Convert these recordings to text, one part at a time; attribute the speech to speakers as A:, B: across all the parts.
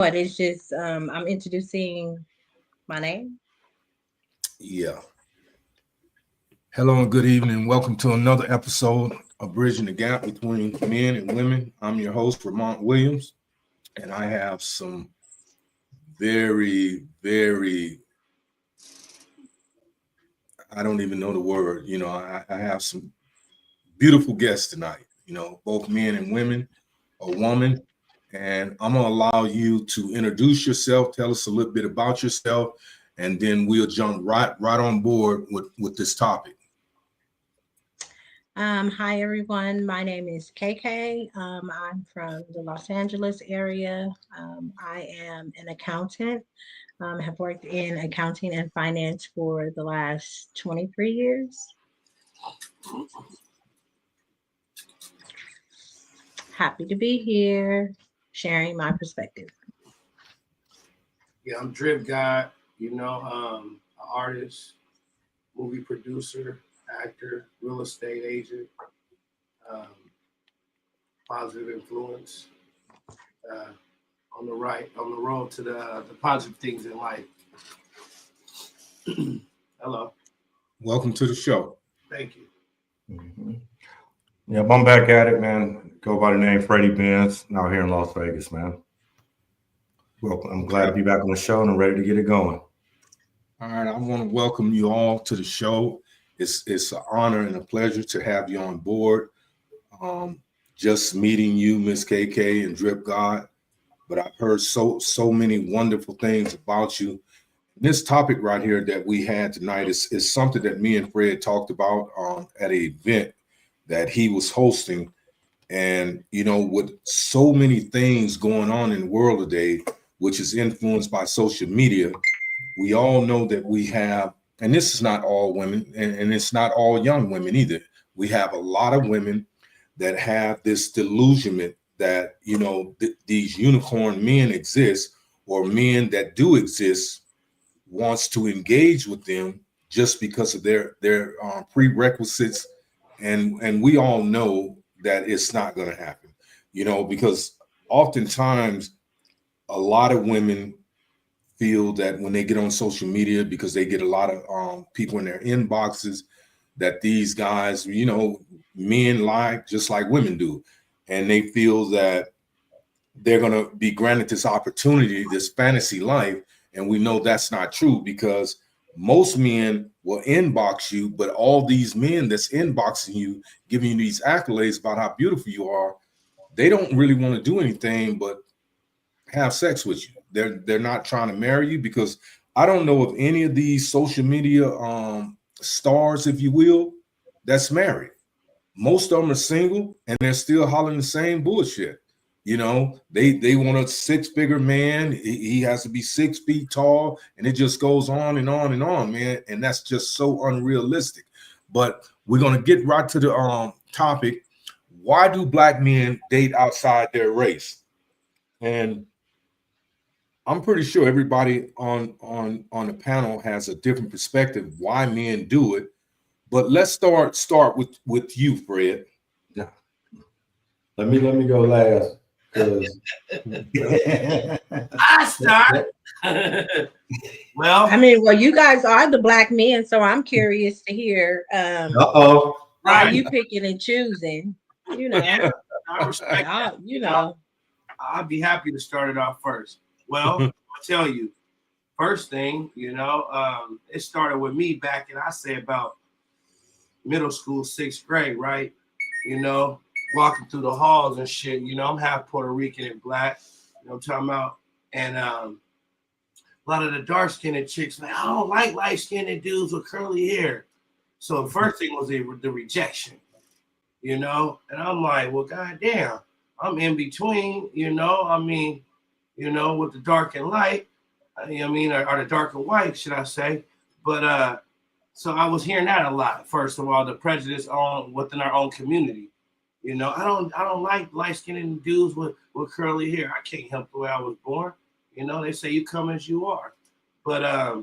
A: But it's just I'm introducing my name.
B: Yeah. Hello and good evening. Welcome to another episode of Bridging the Gap Between Men and Women. I'm your host, Vermont Williams, and I have some very, I don't even know the word. I have some beautiful guests tonight, both men and women, a woman. And I'm going to allow you to introduce yourself, tell us a little bit about yourself, and then we'll jump right on board with this topic.
A: Hi everyone. My name is KK. I'm from the Los Angeles area. I am an accountant. Have worked in accounting and finance for the last 23 years. Happy to be here, sharing my perspective.
C: Yeah, I'm Drip Guy, an artist, movie producer, actor, real estate agent, um, positive influence, uh, on the road to the positive things in life. Hello,
B: Welcome to the show.
C: thank you.
D: Mm-hmm. Yeah, I'm back at it, man. Go by the name Freddie Benz, out here in Las Vegas, man. Welcome. I'm glad to be back on the show and I'm ready to get it going.
B: All right, I want to welcome you all to the show. It's an honor and a pleasure to have you on board. Just meeting you, Miss KK and Drip God, but I've heard so many wonderful things about you. This topic right here that we had tonight is something that me and Fred talked about at an event that he was hosting. And, with so many things going on in the world today, which is influenced by social media, we all know that we have, and this is not all women, and it's not all young women either. We have a lot of women that have this delusionment that, these unicorn men exist, or men that do exist wants to engage with them just because of their prerequisites, and we all know that it's not going to happen, because oftentimes a lot of women feel that when they get on social media, because they get a lot of people in their inboxes, that these guys, men lie just like women do, and they feel that they're going to be granted this opportunity, this fantasy life. And we know that's not true, because most men will inbox you, but all these men that's inboxing you, giving you these accolades about how beautiful you are, they don't really want to do anything but have sex with you. They're not trying to marry you, because I don't know of any of these social media stars, if you will, that's married. Most of them are single and they're still hollering the same bullshit. They want a six-figure man. He has to be 6 feet tall, and it just goes on and on and on, man. And that's just so unrealistic. But we're gonna get right to the topic. Why do black men date outside their race? And I'm pretty sure everybody on the panel has a different perspective why men do it. But let's start with you, Fred.
D: Yeah. Let me go last because
C: I start. Well,
A: Well, you guys are the black men, so I'm curious to hear why
C: right.
A: you picking and choosing.
C: Yeah, I respect that. I'd be happy to start it off first. Well, I'll tell you, first thing, it started with me back in, I say, about middle school, 6th grade, right? Walking through the halls and shit. I'm half Puerto Rican and black. You know what I'm talking about? And a lot of the dark-skinned chicks, like, I don't like light-skinned dudes with curly hair. So the first thing was the rejection, And I'm like, well, goddamn, I'm in between, with the dark and light, or the dark and white, should I say. But so I was hearing that a lot. First of all, the prejudice within our own community. I don't like light-skinned dudes with curly hair. I can't help the way I was born. They say you come as you are. But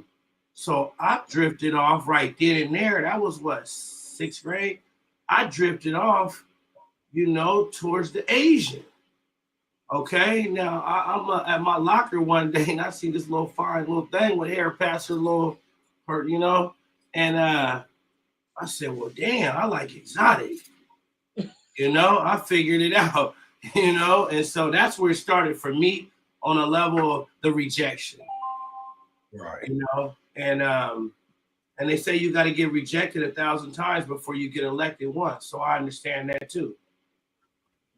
C: so I drifted off right then and there. That was what, 6th grade? I drifted off, towards the Asian. Okay, now I'm at my locker one day and I see this little fine little thing with hair past her, and I said, well, damn, I like exotic. I figured it out, and so that's where it started for me on a level of the rejection,
B: Right.
C: And they say you got to get rejected 1,000 times before you get elected once. So I understand that too.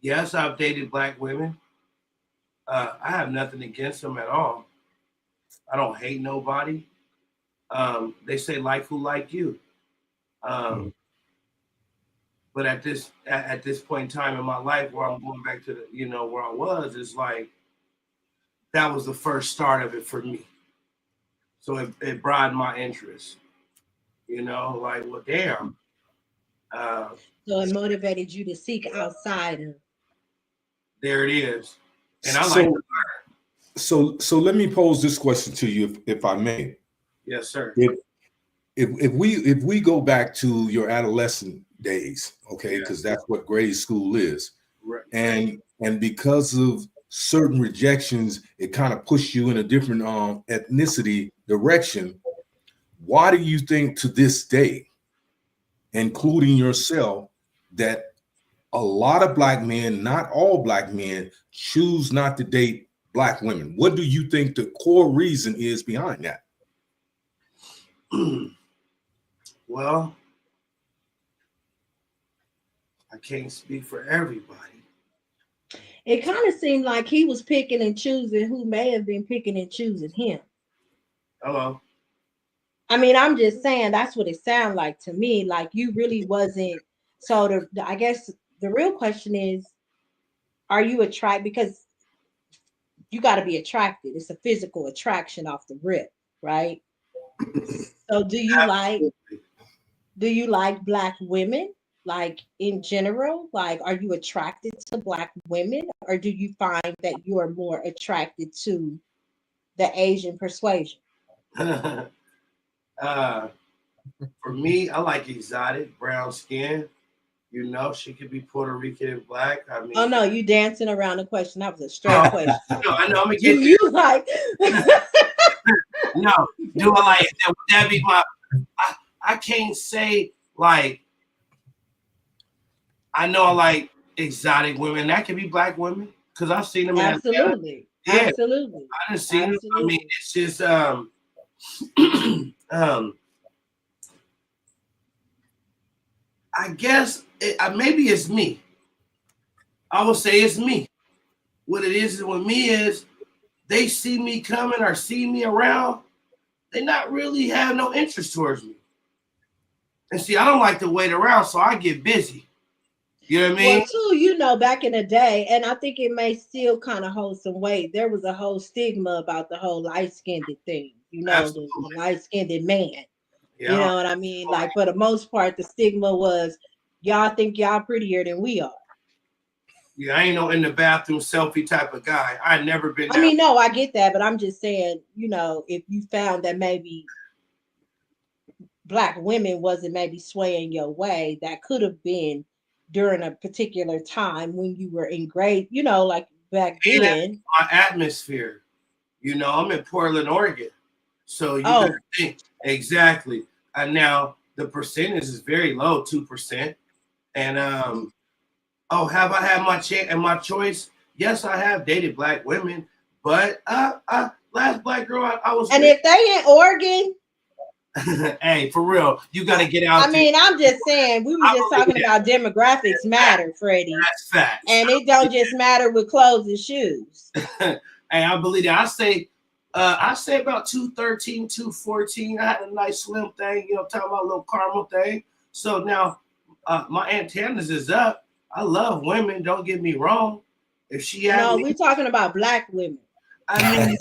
C: Yes, I've dated Black women. I have nothing against them at all. I don't hate nobody. They say like who like you. But at this point in time in my life where I'm going back to where I was, it's like that was the first start of it for me. So it broadened my interest. Like, well, damn.
A: So it motivated you to seek outside of.
C: There it is. And I
B: So-
C: like to learn.
B: So let me pose this question to you, if I may.
C: Yes, sir.
B: If we go back to your adolescent days, okay, because that's what grade school is,
C: Right.
B: and because of certain rejections, it kind of pushed you in a different ethnicity direction. Why do you think to this day, including yourself, that a lot of Black men, not all Black men, choose not to date Black women? What do you think the core reason is behind that?
C: Well, I can't speak for everybody.
A: It kind of seemed like he was picking and choosing who may have been picking and choosing him.
C: Hello.
A: I mean, I'm just saying that's what it sounded like to me. Like you really wasn't. So I guess the real question is, are you attracted? Because you got to be attracted. It's a physical attraction off the rip, right? So do you like Black women? Like in general, like are you attracted to Black women, or do you find that you are more attracted to the Asian persuasion?
C: For me, I like exotic brown skin. She could be Puerto Rican and Black. I mean,
A: Oh no, you dancing around the question. That was a straight question.
C: No, I know. I'm gonna
A: Do
C: get
A: you like?
C: No, do I like that? Would that be my? I can't say like. I know I like exotic women. That could be Black women because I've seen them.
A: Absolutely,
C: Yeah,
A: absolutely.
C: I didn't see them. I mean, it's just I guess maybe it's me. I will say it's me. What it is with me is they see me coming or see me around. They not really have no interest towards me. And see, I don't like to wait around, so I get busy. You know what I mean?
A: Well, too, back in the day, and I think it may still kind of hold some weight. There was a whole stigma about the whole light-skinned thing. The light-skinned man.
C: Yeah.
A: You know what I mean? Like for the most part, the stigma was y'all think y'all prettier than we are.
C: Yeah, I ain't no in the bathroom selfie type of guy. I never been.
A: I mean, no, I get that, but I'm just saying, if you found that maybe Black women wasn't maybe swaying your way, that could have been during a particular time when you were in grade, like back then.
C: My atmosphere, I'm in Portland, Oregon. So you gotta think exactly. And now the percentage is very low, 2%. And have I had my choice? Yes, I have dated Black women, but last Black girl I was.
A: And if they in Oregon.
C: Hey, for real, you got to get out.
A: I mean, I'm just saying, we were just talking about demographics matter, Freddie.
C: That's facts.
A: And it don't just matter with clothes and shoes.
C: Hey, I believe that. I say about 213, 214. I had a nice slim thing, talking about a little caramel thing. So now my antennas is up. I love women. Don't get me wrong. If she had
A: no, we're talking about Black women.
C: I mean,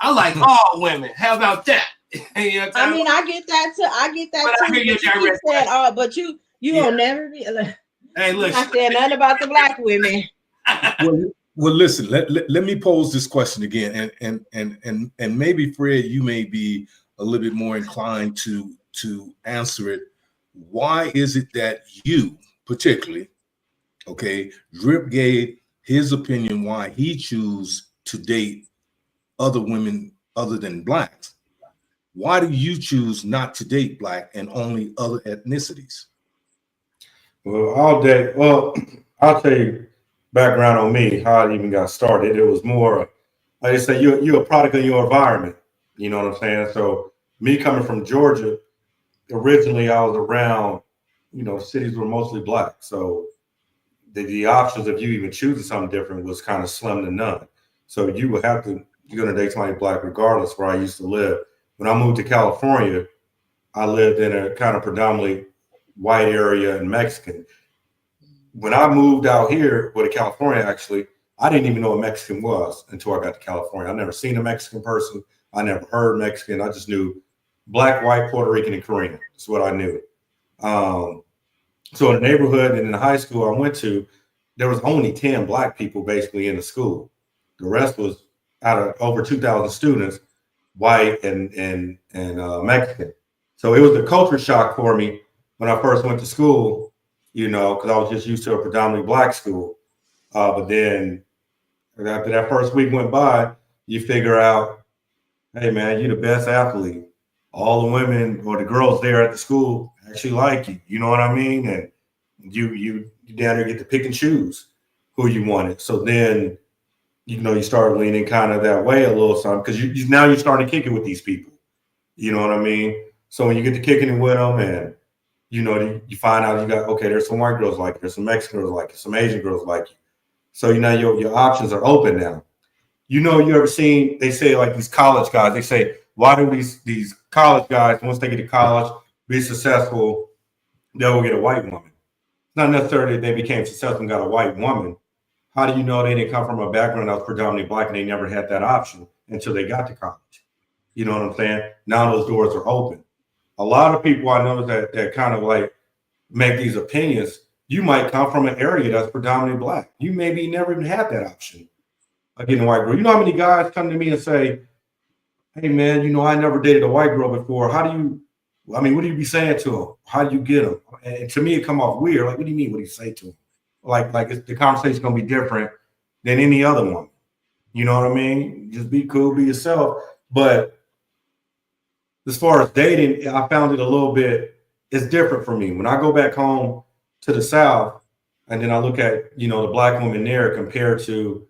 C: I like all women. How about that?
A: I mean, I get that too. I get that
C: but
A: too.
C: I hear you
A: said, but you will never be.
C: Hey, look,
A: I said nothing about the Black women.
B: Well, listen. Let me pose this question again, and maybe Fred, you may be a little bit more inclined to answer it. Why is it that you, particularly, okay, Drip gave his opinion why he choose to date other women other than blacks. Why do you choose not to date black and only other ethnicities?
D: Well, I'll tell you background on me, how I even got started. It was more, like I say, you're a product of your environment. You know what I'm saying? So me coming from Georgia, originally I was around, cities were mostly black. So the options of you even choosing something different was kind of slim to none. So you're going to date somebody black regardless where I used to live. When I moved to California, I lived in a kind of predominantly white area and Mexican. When I moved out here, to California, actually, I didn't even know what Mexican was until I got to California. I never seen a Mexican person. I never heard Mexican. I just knew black, white, Puerto Rican, and Korean. That's what I knew. So in the neighborhood and in the high school I went to, there was only 10 black people basically in the school. The rest was out of over 2,000 students, white and Mexican. So it was a culture shock for me when I first went to school, because I was just used to a predominantly black school. But then after that first week went by, you figure out, hey man, you're the best athlete. All the women or the girls there at the school actually like you. You know what I mean? And you down there get to pick and choose who you wanted. So then, you start leaning kind of that way a little something because now you're starting to kick it with these people. You know what I mean? So when you get to kicking it with them and, you find out okay, there's some white girls like you, there's some Mexican girls like you, some Asian girls like you. So, your options are open now. You ever seen, they say like these college guys, they say, why do these college guys, once they get to college, be successful, they'll get a white woman? Not necessarily that they became successful and got a white woman. How do you know they didn't come from a background that was predominantly black and they never had that option until they got to college? You know what I'm saying? Now those doors are open. A lot of people I know that kind of like make these opinions. You might come from an area that's predominantly black. You maybe never even had that option of getting a white girl. You know how many guys come to me and say, hey man, I never dated a white girl before. What do you be saying to them? How do you get them? And to me, it come off weird. Like, what do you mean? What do you say to them? Like the conversation's gonna be different than any other one. You know what I mean? Just be cool, be yourself. But as far as dating, I found it a little bit, it's different for me. When I go back home to the South and then I look at, the black women there compared to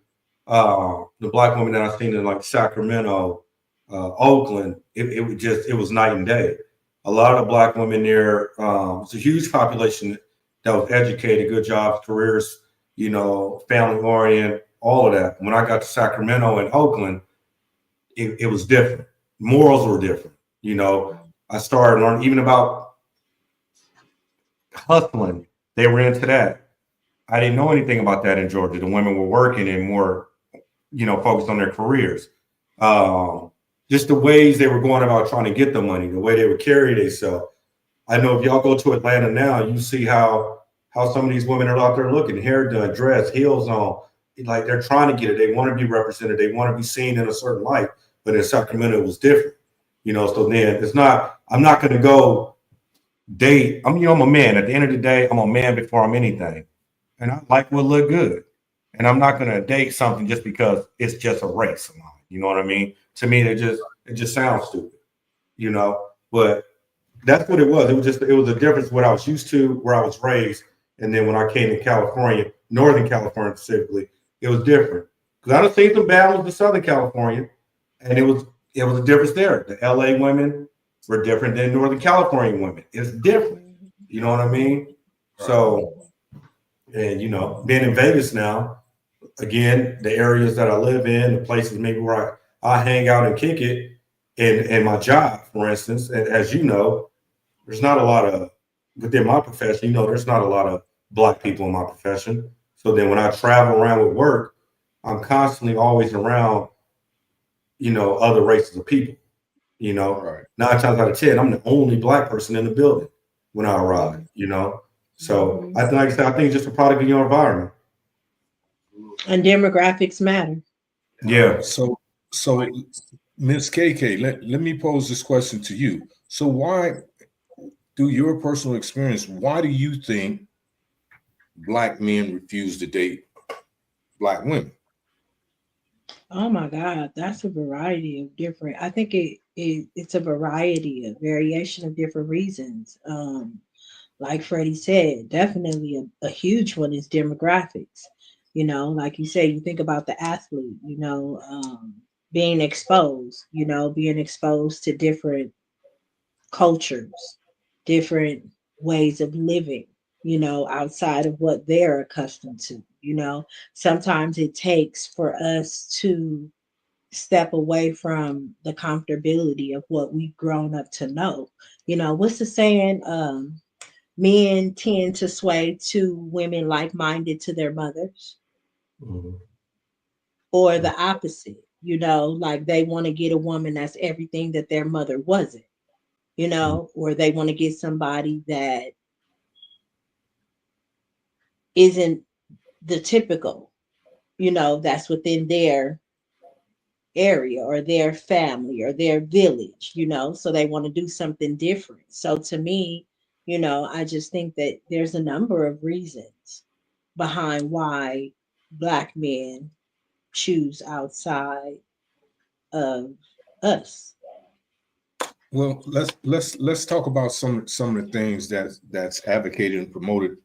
D: the black women that I've seen in like Sacramento, Oakland, it was night and day. A lot of the black women there, it's a huge population that was educated, good jobs, careers, family oriented, all of that. When I got to Sacramento and Oakland, it was different. Morals were different. I started learning even about hustling. They were into that. I didn't know anything about that in Georgia. The women were working and more, focused on their careers. Just the ways they were going about trying to get the money, the way they would carry themselves. I know if y'all go to Atlanta now, you see how some of these women are out there looking, hair done, dress, heels on. Like they're trying to get it. They want to be represented. They want to be seen in a certain light. But in Sacramento, it was different. So then I'm not going to go date. I'm a man. At the end of the day, I'm a man before I'm anything. And I like what look good. And I'm not going to date something just because it's just a race of mine. You know what I mean? To me, it just sounds stupid, but that's what it was. It was a difference what I was used to, where I was raised. And then when I came to California, Northern California specifically, it was different. Because I done seen some battles in Southern California, and it was a difference there. The LA women were different than Northern California women. It's different. You know what I mean? So, and being in Vegas now, again, the areas that I live in, the places maybe where I hang out and kick it, and my job, for instance, and as you know, there's not a lot of, within my profession, there's not a lot of black people in my profession. So then when I travel around with work, I'm constantly always around, other races of people.
B: Right.
D: 9 times out of 10, I'm the only black person in the building when I arrive, So I think it's just a product of your environment.
A: And demographics matter.
D: Yeah.
B: So Ms. KK, let me pose this question to you. So why, through your personal experience, why do you think black men refuse to date black women?
A: Oh my God, that's a variety of different. I think it's a variety of variation of different reasons. Like Freddie said, definitely a huge one is demographics. Like you say, you think about the athlete, being exposed, being exposed to different cultures, different ways of living, outside of what they're accustomed to. Sometimes it takes for us to step away from the comfortability of what we've grown up to know. What's the saying? Men tend to sway to women like minded to their mothers,
D: Mhm.
A: or the opposite, like they want to get a woman that's everything that their mother wasn't, or they want to get somebody that isn't the typical, that's within their area or their family or their village, so they want to do something different. So to me, I just think that there's a number of reasons behind why Black men choose outside of us.
B: Well, let's talk about some of the things that's advocated and promoted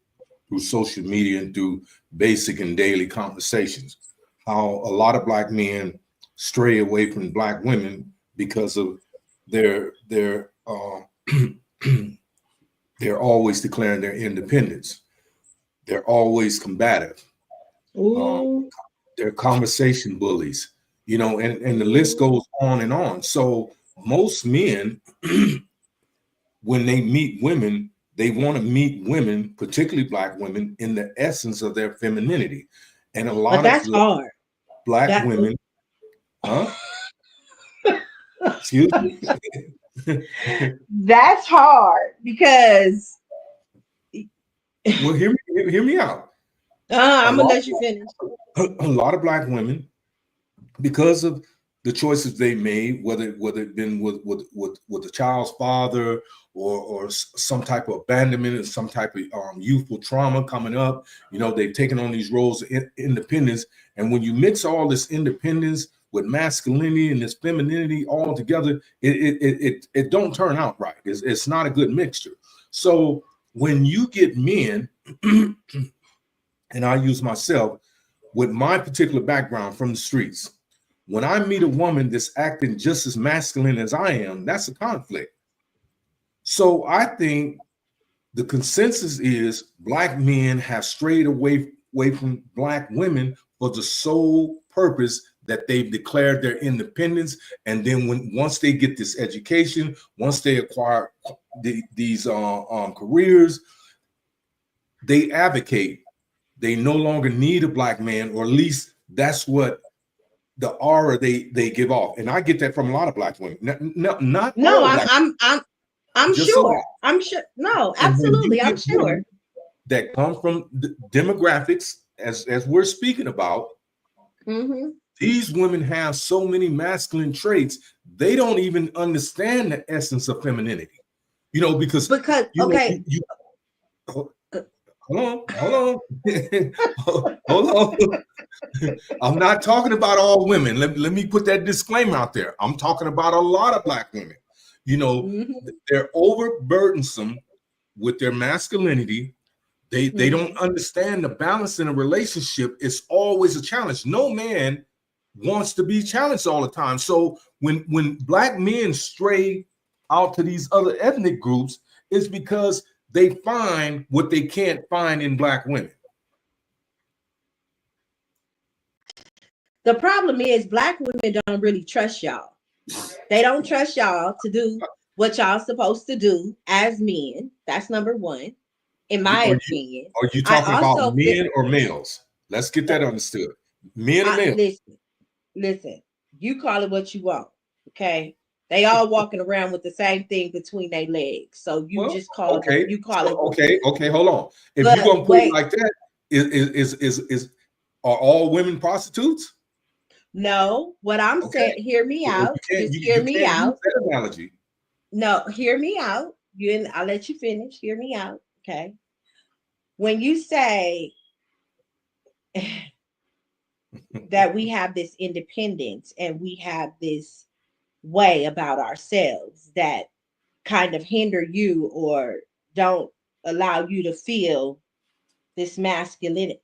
B: through social media and through basic and daily conversations. How a lot of black men stray away from black women because of their they're always declaring their independence. They're always combative. Uh,
A: Ooh,
B: they're conversation bullies, and the list
A: ooh.
B: goes on and on. So most men, when they meet women, they want to meet women, particularly black women, in the essence of their femininity. And a
A: But
B: lot of
A: that's hard.
B: black
A: That
B: women, huh? Excuse me.
A: that's hard because
B: Well, hear me out. A
A: I'm gonna
B: lot,
A: let you finish.
B: a lot of black women, because of the choices they made, whether it been with the child's father, or some type of abandonment, or some type of youthful trauma coming up, they've taken on these roles of independence. And when you mix all this independence with masculinity and this femininity all together, it don't turn out right. It's not a good mixture. So when you get men, and I use myself with my particular background from the streets, when I meet a woman that's acting just as masculine as I am, that's a conflict. So I think the consensus is black men have strayed away from black women for the sole purpose that they've declared their independence. And then once they get this education, once they acquire these careers, they advocate. They no longer need a black man, or at least that's what the aura they give off. And I get that from a lot of black women. Not
A: No,
B: all
A: I'm
B: black,
A: I'm I'm I'm
B: just a
A: sure.
B: lot.
A: I'm sure. No,
B: And when you
A: absolutely. I'm
B: get
A: sure.
B: women that come from the demographics, as we're speaking about,
A: Hmm.
B: these women have so many masculine traits, they don't even understand the essence of femininity. Because
A: Because okay,
B: you
A: uh,
B: hold on. Hold on. I'm not talking about all women. Let me put that disclaimer out there. I'm talking about a lot of black women.
A: mhm,
B: They're overburdensome with their masculinity. They don't
A: mhm.
B: understand the balance in a relationship. It's always a challenge. No man wants to be challenged all the time. So when black men stray out to these other ethnic groups, it's because they find what they can't find in black women.
A: The problem is black women don't really trust y'all. They don't trust y'all to do what y'all supposed to do as men. That's number one, in
B: You,
A: my
B: are you
A: opinion.
B: are you
A: I
B: talking about
A: also feel,
B: men or males? Let's get that understood. Men or males?
A: listen, you call it what you want. Okay. They all walking around with the same thing between their legs. So you
B: Well,
A: just call it,
B: okay.
A: you call
B: So
A: it,
B: okay, hold on. If you're
A: but
B: gonna put it
A: wait,
B: like that, is are all women prostitutes?
A: no, what I'm
B: Okay.
A: saying, hear me
B: Well,
A: out.
B: you can't
A: Just
B: you,
A: hear
B: you
A: me
B: can't use
A: out.
B: that analogy.
A: No, hear me out. I'll let you finish. Hear me out. Okay. When you say that we have this independence and we have this way about ourselves that kind of hinder you or don't allow you to feel this masculinity.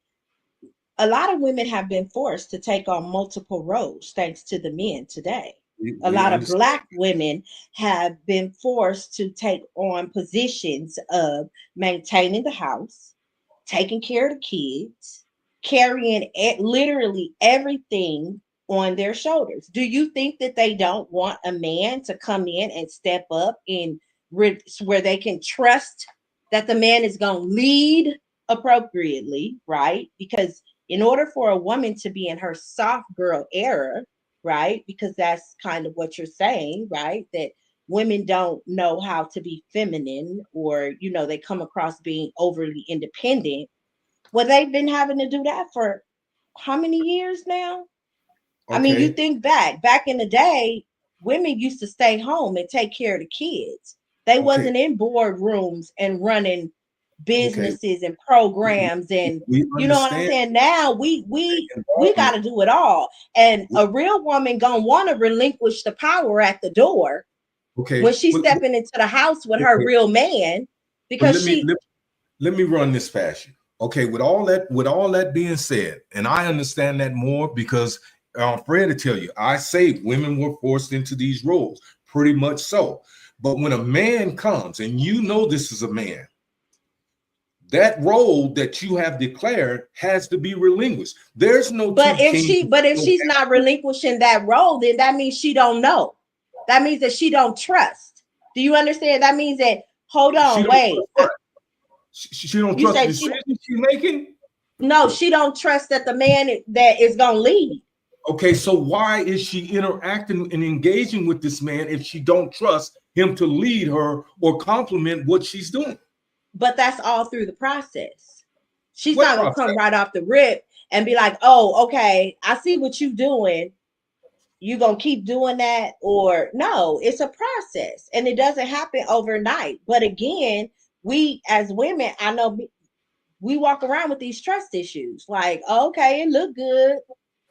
A: A lot of women have been forced to take on multiple roles thanks to the men today. A
B: We
A: lot of
B: understand.
A: Black women have been forced to take on positions of maintaining the house, taking care of the kids, carrying literally everything on their shoulders. Do you think that they don't want a man to come in and step up in where they can trust that the man is going to lead appropriately, right? Because in order for a woman to be in her soft girl era, right? Because that's kind of what you're saying, right? That women don't know how to be feminine, or they come across being overly independent. Well, they've been having to do that for how many years now? I mean, you
B: Okay.
A: think back in the day, women used to stay home and take care of the kids. They
B: Okay.
A: wasn't in boardrooms and running
B: Okay.
A: businesses and programs, and
B: We
A: you know what I'm
B: understand
A: saying? Now we got
B: involvement.
A: to do it all. And a real woman gonna want to relinquish the power at the door
B: Okay.
A: when she's
B: But,
A: stepping into the house with her
B: okay.
A: real man,
B: But
A: because she
B: let me run this past you. Okay, with all that being said, and I understand that more because Fred to tell you, I say women were forced into these roles, pretty much so. But when a man comes, and this is a man, that role that you have declared has to be relinquished. There's no two kings.
A: but if she's not relinquishing that role, then that means she don't know. That means that she don't trust. Do you understand? That means that, hold
B: She
A: on,
B: don't
A: wait.
B: trust what? She don't
A: You
B: trust the
A: said she
B: decisions she's making.
A: no, she don't trust that the man that is gonna lead.
B: Okay, so why is she interacting and engaging with this man if she don't trust him to lead her or complement what she's doing?
A: But that's all through the process. She's
B: What
A: not gonna
B: process?
A: come right off the rip and be like, oh, okay, I see what you're doing. You gonna keep doing that? Or no, it's a process and it doesn't happen overnight. But again, we as women, I know we walk around with these trust issues. Like, okay, it look good.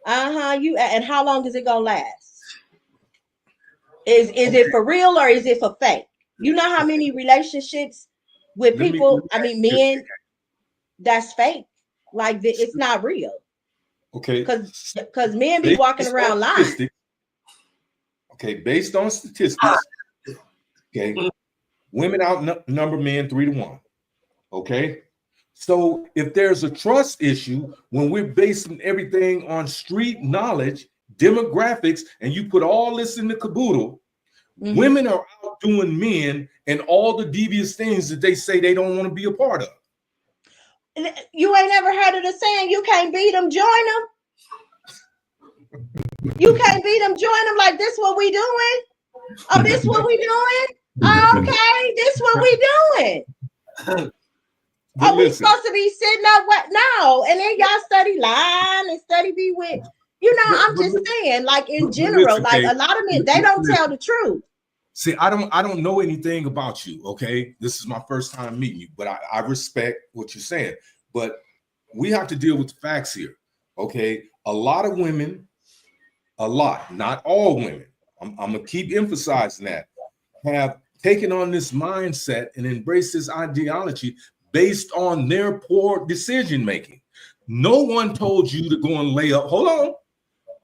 A: You and how long is it gonna last? Is it
B: Okay,
A: for real or is it for fake? You know how
B: okay.
A: many relationships with
B: Let
A: people,
B: me
A: I
B: ask
A: mean
B: you this.
A: men, that's fake. Like it's not real.
B: Okay,
A: Because men be walking
B: based on
A: around lying.
B: statistics. Okay, based on statistics. Okay, women outnumber men 3-1. Okay, so if there's a trust issue when we're basing everything on street knowledge, demographics, and you put all this in the caboodle,
A: Mm-hmm.
B: women are outdoing men and all the devious things that they say they don't want to be a part of.
A: You ain't ever heard of the saying, you can't beat them, join them? You can't beat them, join them. Like, this what we doing? Oh, this what we doing? Oh, okay, this what we doing.
B: But
A: Oh, we
B: listen,
A: supposed to be sitting up what now? And then y'all study lying and study be with, I'm
B: but,
A: just saying, like in
B: but
A: general,
B: listen,
A: like
B: Kay,
A: a lot of men, they don't
B: listen.
A: tell the truth.
B: See, I don't know anything about you. Okay, this is my first time meeting you, but I respect what you're saying. But we have to deal with the facts here. Okay, a lot of women, not all women. I'm gonna keep emphasizing that, have taken on this mindset and embraced this ideology based on their poor decision making. No one told you to go and lay up. Hold on,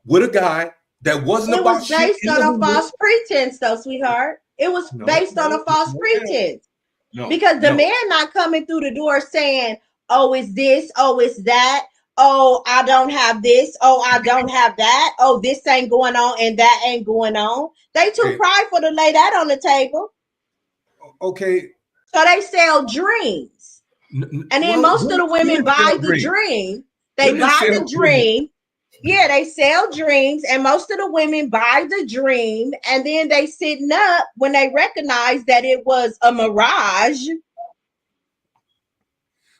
B: with a guy that wasn't
A: It was
B: about shit
A: based
B: in
A: on
B: the
A: a
B: hood.
A: false pretense, though, sweetheart. It was based on a false
B: No,
A: pretense.
B: no,
A: Because the
B: no.
A: man not coming through the door saying, oh, it's this, oh, it's that, oh, I don't have this, oh, I don't have that, oh, this ain't going on and that ain't going on. They too
B: Okay,
A: prideful to lay that on the table.
B: okay.
A: So they sell dreams. And then
B: Well,
A: most of the women
B: women sell
A: buy the
B: dreams.
A: dream. They
B: Women
A: buy
B: sell
A: the
B: dreams.
A: dream. Yeah, they sell dreams, and most of the women buy the dream, and then they sitting up when they recognize that it was a mirage. And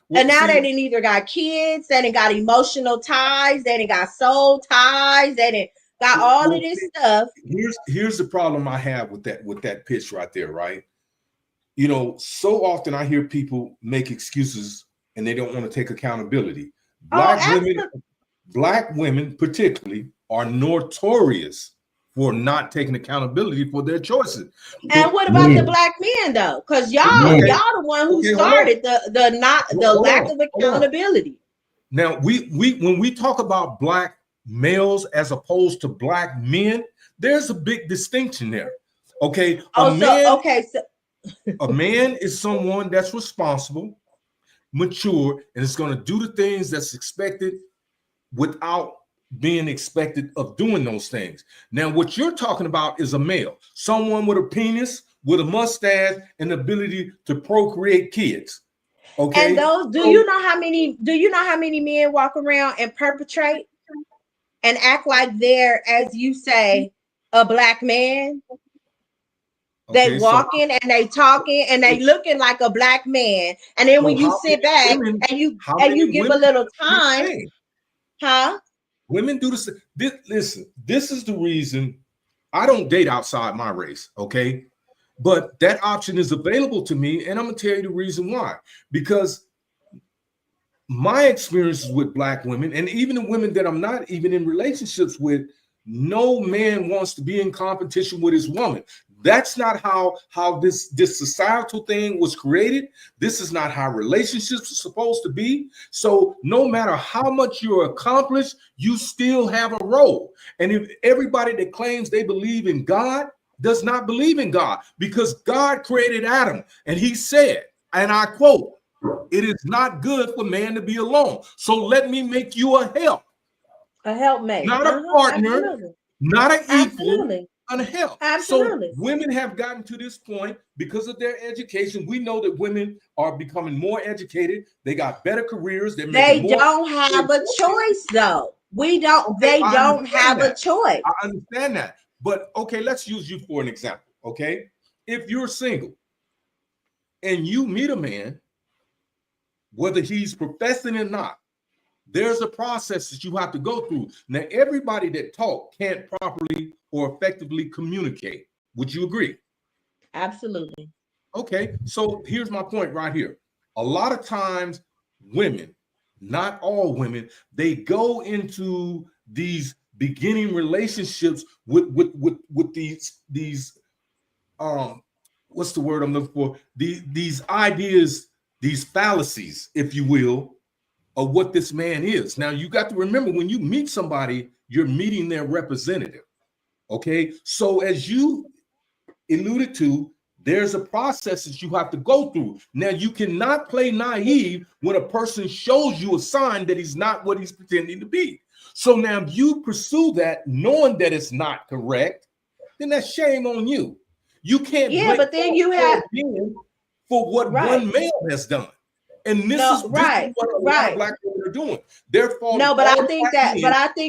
B: Well,
A: now they
B: see,
A: didn't either got kids, they didn't got emotional ties, they didn't got soul ties, they didn't got all of
B: well,
A: this stuff.
B: here's the problem I have with that pitch right there, right? So often I hear people make excuses and they don't want to take accountability.
A: Oh,
B: Black women,
A: absolutely.
B: Black women particularly are notorious for not taking accountability for their choices.
E: And what about the black men though? Because y'all the one who started the lack of accountability.
B: Now we when we talk about black males as opposed to black men, there's a big distinction there. Okay. A man is someone that's responsible, mature, and is going to do the things that's expected without being expected of doing those things. Now, what you're talking about is a male, someone with a penis, with a mustache, and the ability to procreate kids. Okay.
E: And those, do you know how many men walk around and perpetrate and act like they're, as you say, a black man? Okay, they walking and they talking and they looking like a black man. And then when you sit back and you give a little time,
B: women do this. Listen, this is the reason I don't date outside my race. Okay. But that option is available to me. And I'm going to tell you the reason why. Because my experiences with black women, and even the women that I'm not even in relationships with, no man wants to be in competition with his woman. That's not how this societal thing was created. This is not how relationships are supposed to be. So no matter how much you're accomplished, you still have a role. And if everybody that claims they believe in God does not believe in God, because God created Adam and he said, and I quote, "It is not good for man to be alone. So let me make you a help."
E: A helpmate.
B: Not a partner, not an equal, a help.
E: Absolutely.
B: So women have gotten to this point because of their education. We know that women are becoming more educated. They got better careers.
E: They don't have a choice though. They don't have a choice.
B: I understand that. But okay, let's use you for an example. Okay. If you're single and you meet a man, whether he's professing or not, there's a process that you have to go through. Now, everybody that talk can't properly or effectively communicate. Would you agree?
E: Absolutely.
B: Okay, so here's my point right here. A lot of times women, not all women, they go into these beginning relationships with these what's the word I'm looking for? These ideas, these fallacies, if you will, of what this man is. Now, you got to remember, when you meet somebody, you're meeting their representative. Okay. So as you alluded to, there's a process that you have to go through. Now, you cannot play naive when a person shows you a sign that he's not what he's pretending to be. So now if you pursue that knowing that it's not correct, then that's shame on you. You can't
E: but then you have
B: for what one male has done. And this is what a lot of black women are doing. Therefore,
E: but I think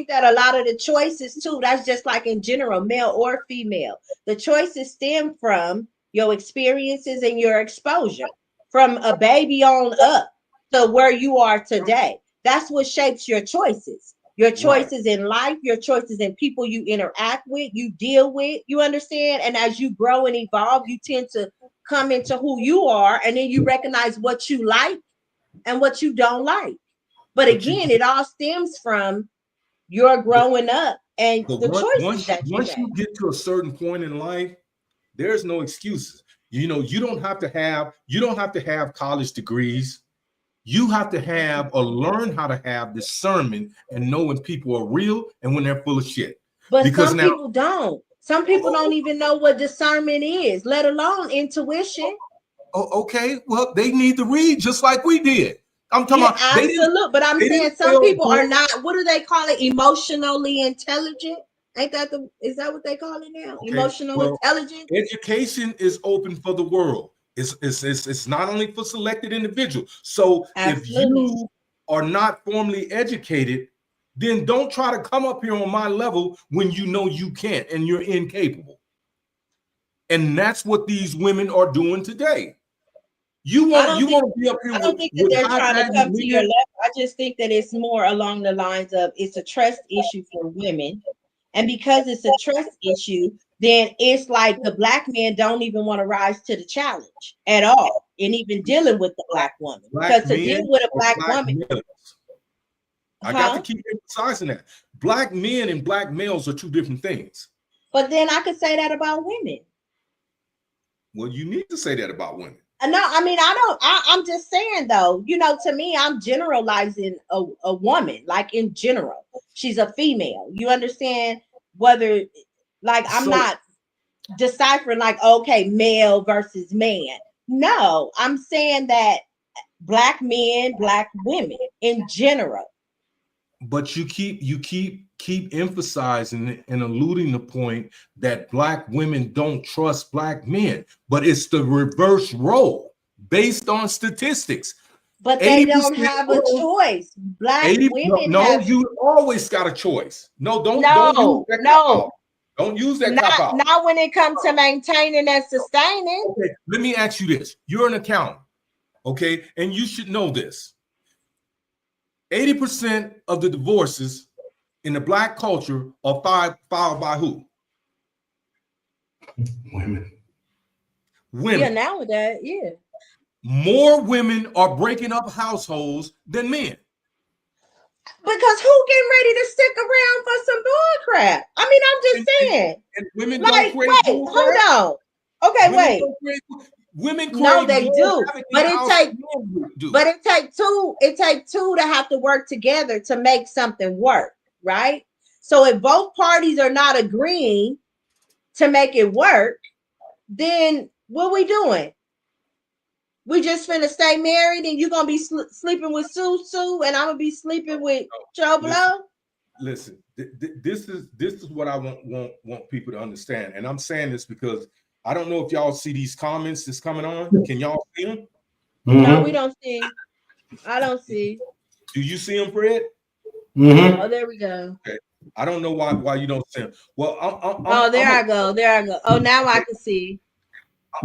E: that a lot of the choices too, that's just like in general, male or female. The choices stem from your experiences and your exposure from a baby on up to where you are today. That's what shapes your choices. Your choices in life, your choices in people you interact with, you deal with, you understand? And as you grow and evolve, you tend to come into who you are, and then you recognize what you like and what you don't like. But again, it all stems from your growing up and the choices that you make.
B: Once you get to a certain point in life, there's no excuses. You know, you don't have to have college degrees. You have to have or learn how to have discernment and know when people are real and when they're full of shit.
E: But because some people don't. Some people don't even know what discernment is, let alone intuition.
B: Oh, okay. Well, they need to read just like we did. I'm talking about
E: absolutely. But I'm saying some people are not. What do they call it? Emotionally intelligent. Is that what they call it now? Okay. Emotional intelligence.
B: Education is open for the world. It's not only for selected individuals. So if you are not formally educated, then don't try to come up here on my level when you know you can't and you're incapable. And that's what these women are doing today. You want to be up here.
E: I don't think that they're trying to come to your level. I just think that it's more along the lines of it's a trust issue for women. And because it's a trust issue, then it's like the black men don't even want to rise to the challenge at all, and even dealing with the black woman. Because to deal with a black woman,
B: I got to keep emphasizing that. Black men and black males are two different things.
E: But then I could say that about women.
B: Well, you need to say that about women.
E: No, I mean, I'm just saying though, to me, I'm generalizing a woman, like in general. She's a female. You understand? Whether, like, I'm not deciphering like, okay, male versus man. No, I'm saying that black men, black women in general.
B: But you keep emphasizing and alluding the point that black women don't trust black men, but it's the reverse role based on statistics.
E: But they don't have a choice. Black women have.
B: You always got a choice. Don't use that cop out.
E: Not when it comes to maintaining and sustaining.
B: Okay, let me ask you this. You're an accountant, okay? And you should know this. 80% of the divorces in the black culture are filed by who?
D: Women.
E: Yeah, nowadays, yeah.
B: More women are breaking up households than men.
E: Because who getting ready to stick around for some bull crap? I mean, I'm just saying.
B: And women
E: like,
B: don't create
E: wait, hold on. Okay, wait.
B: Women create.
E: No, they do. But it takes two. It takes two to have to work together to make something work, right? So if both parties are not agreeing to make it work, then what we doing? We just finna stay married, and you're gonna be sleeping with Sue, and I'm gonna be sleeping with Joe Blow.
B: Listen, this is what I want people to understand, and I'm saying this because I don't know if y'all see these comments that's coming on. Can y'all see them?
E: No, we don't see. I don't see.
B: Do you see them, Fred?
E: Oh, there we go.
B: Okay. I don't know why you don't see them. Well,
E: I go. Oh, now I can see.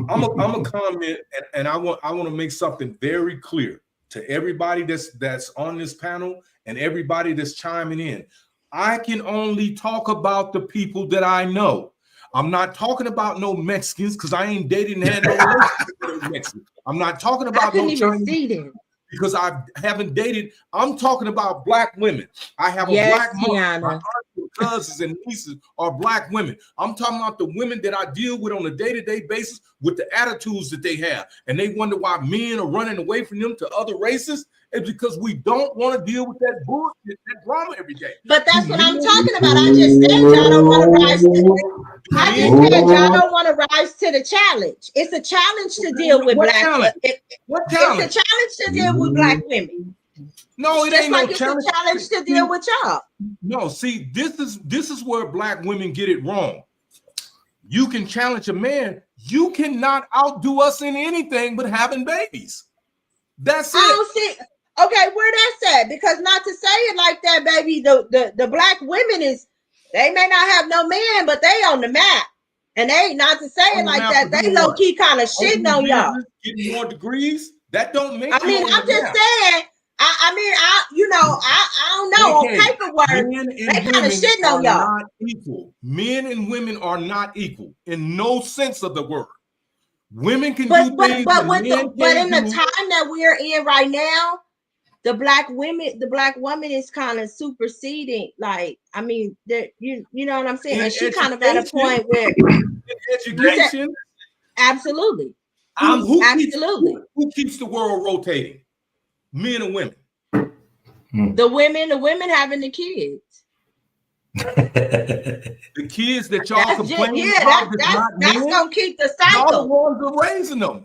B: I'm a comment, and I want to make something very clear to everybody that's on this panel and everybody that's chiming in. I can only talk about the people that I know. I'm not talking about no Mexicans because I ain't dated and had no relationship with Mexicans. I'm not talking about no Chinese because I haven't dated. I'm talking about black women. I have a black mother. My aunts and cousins and nieces are black women. I'm talking about the women that I deal with on a day-to-day basis with the attitudes that they have. And they wonder why men are running away from them to other races. It's because we don't want to deal with that bullshit, that drama every day.
E: But that's what I'm talking about. I just said y'all don't want to rise y'all don't want to rise to the challenge. It's a challenge to deal with black women. It's a challenge to deal with black women.
B: No, it ain't no challenge.
E: It's a challenge to deal with y'all.
B: No, see, this is where black women get it wrong. You can challenge a man. You cannot outdo us in anything but having babies. That's it.
E: I don't see. Okay, where that's at? Because not to say it like that, baby, the black women they may not have no man, but they on the map. And they ain't not to say it like that. They low key kind of shitting on y'all.
B: Getting more degrees. That don't make.
E: I mean, I'm just saying. I don't know.
B: Okay.
E: On paperwork, they kind of shitting on y'all.
B: Not equal. Men and women are not equal in no sense of the word. Women can do things,
E: but in the time that we're in right now, the black woman is kind of superseding. Like, I mean, you know what I'm saying? And she kind of at a point where
B: education.
E: Absolutely.
B: Absolutely. Who keeps the world rotating? Men or women?
E: The women having the kids.
B: The kids that y'all complaining about,
E: that's gonna keep the cycle.
B: Y'all the ones are raising them.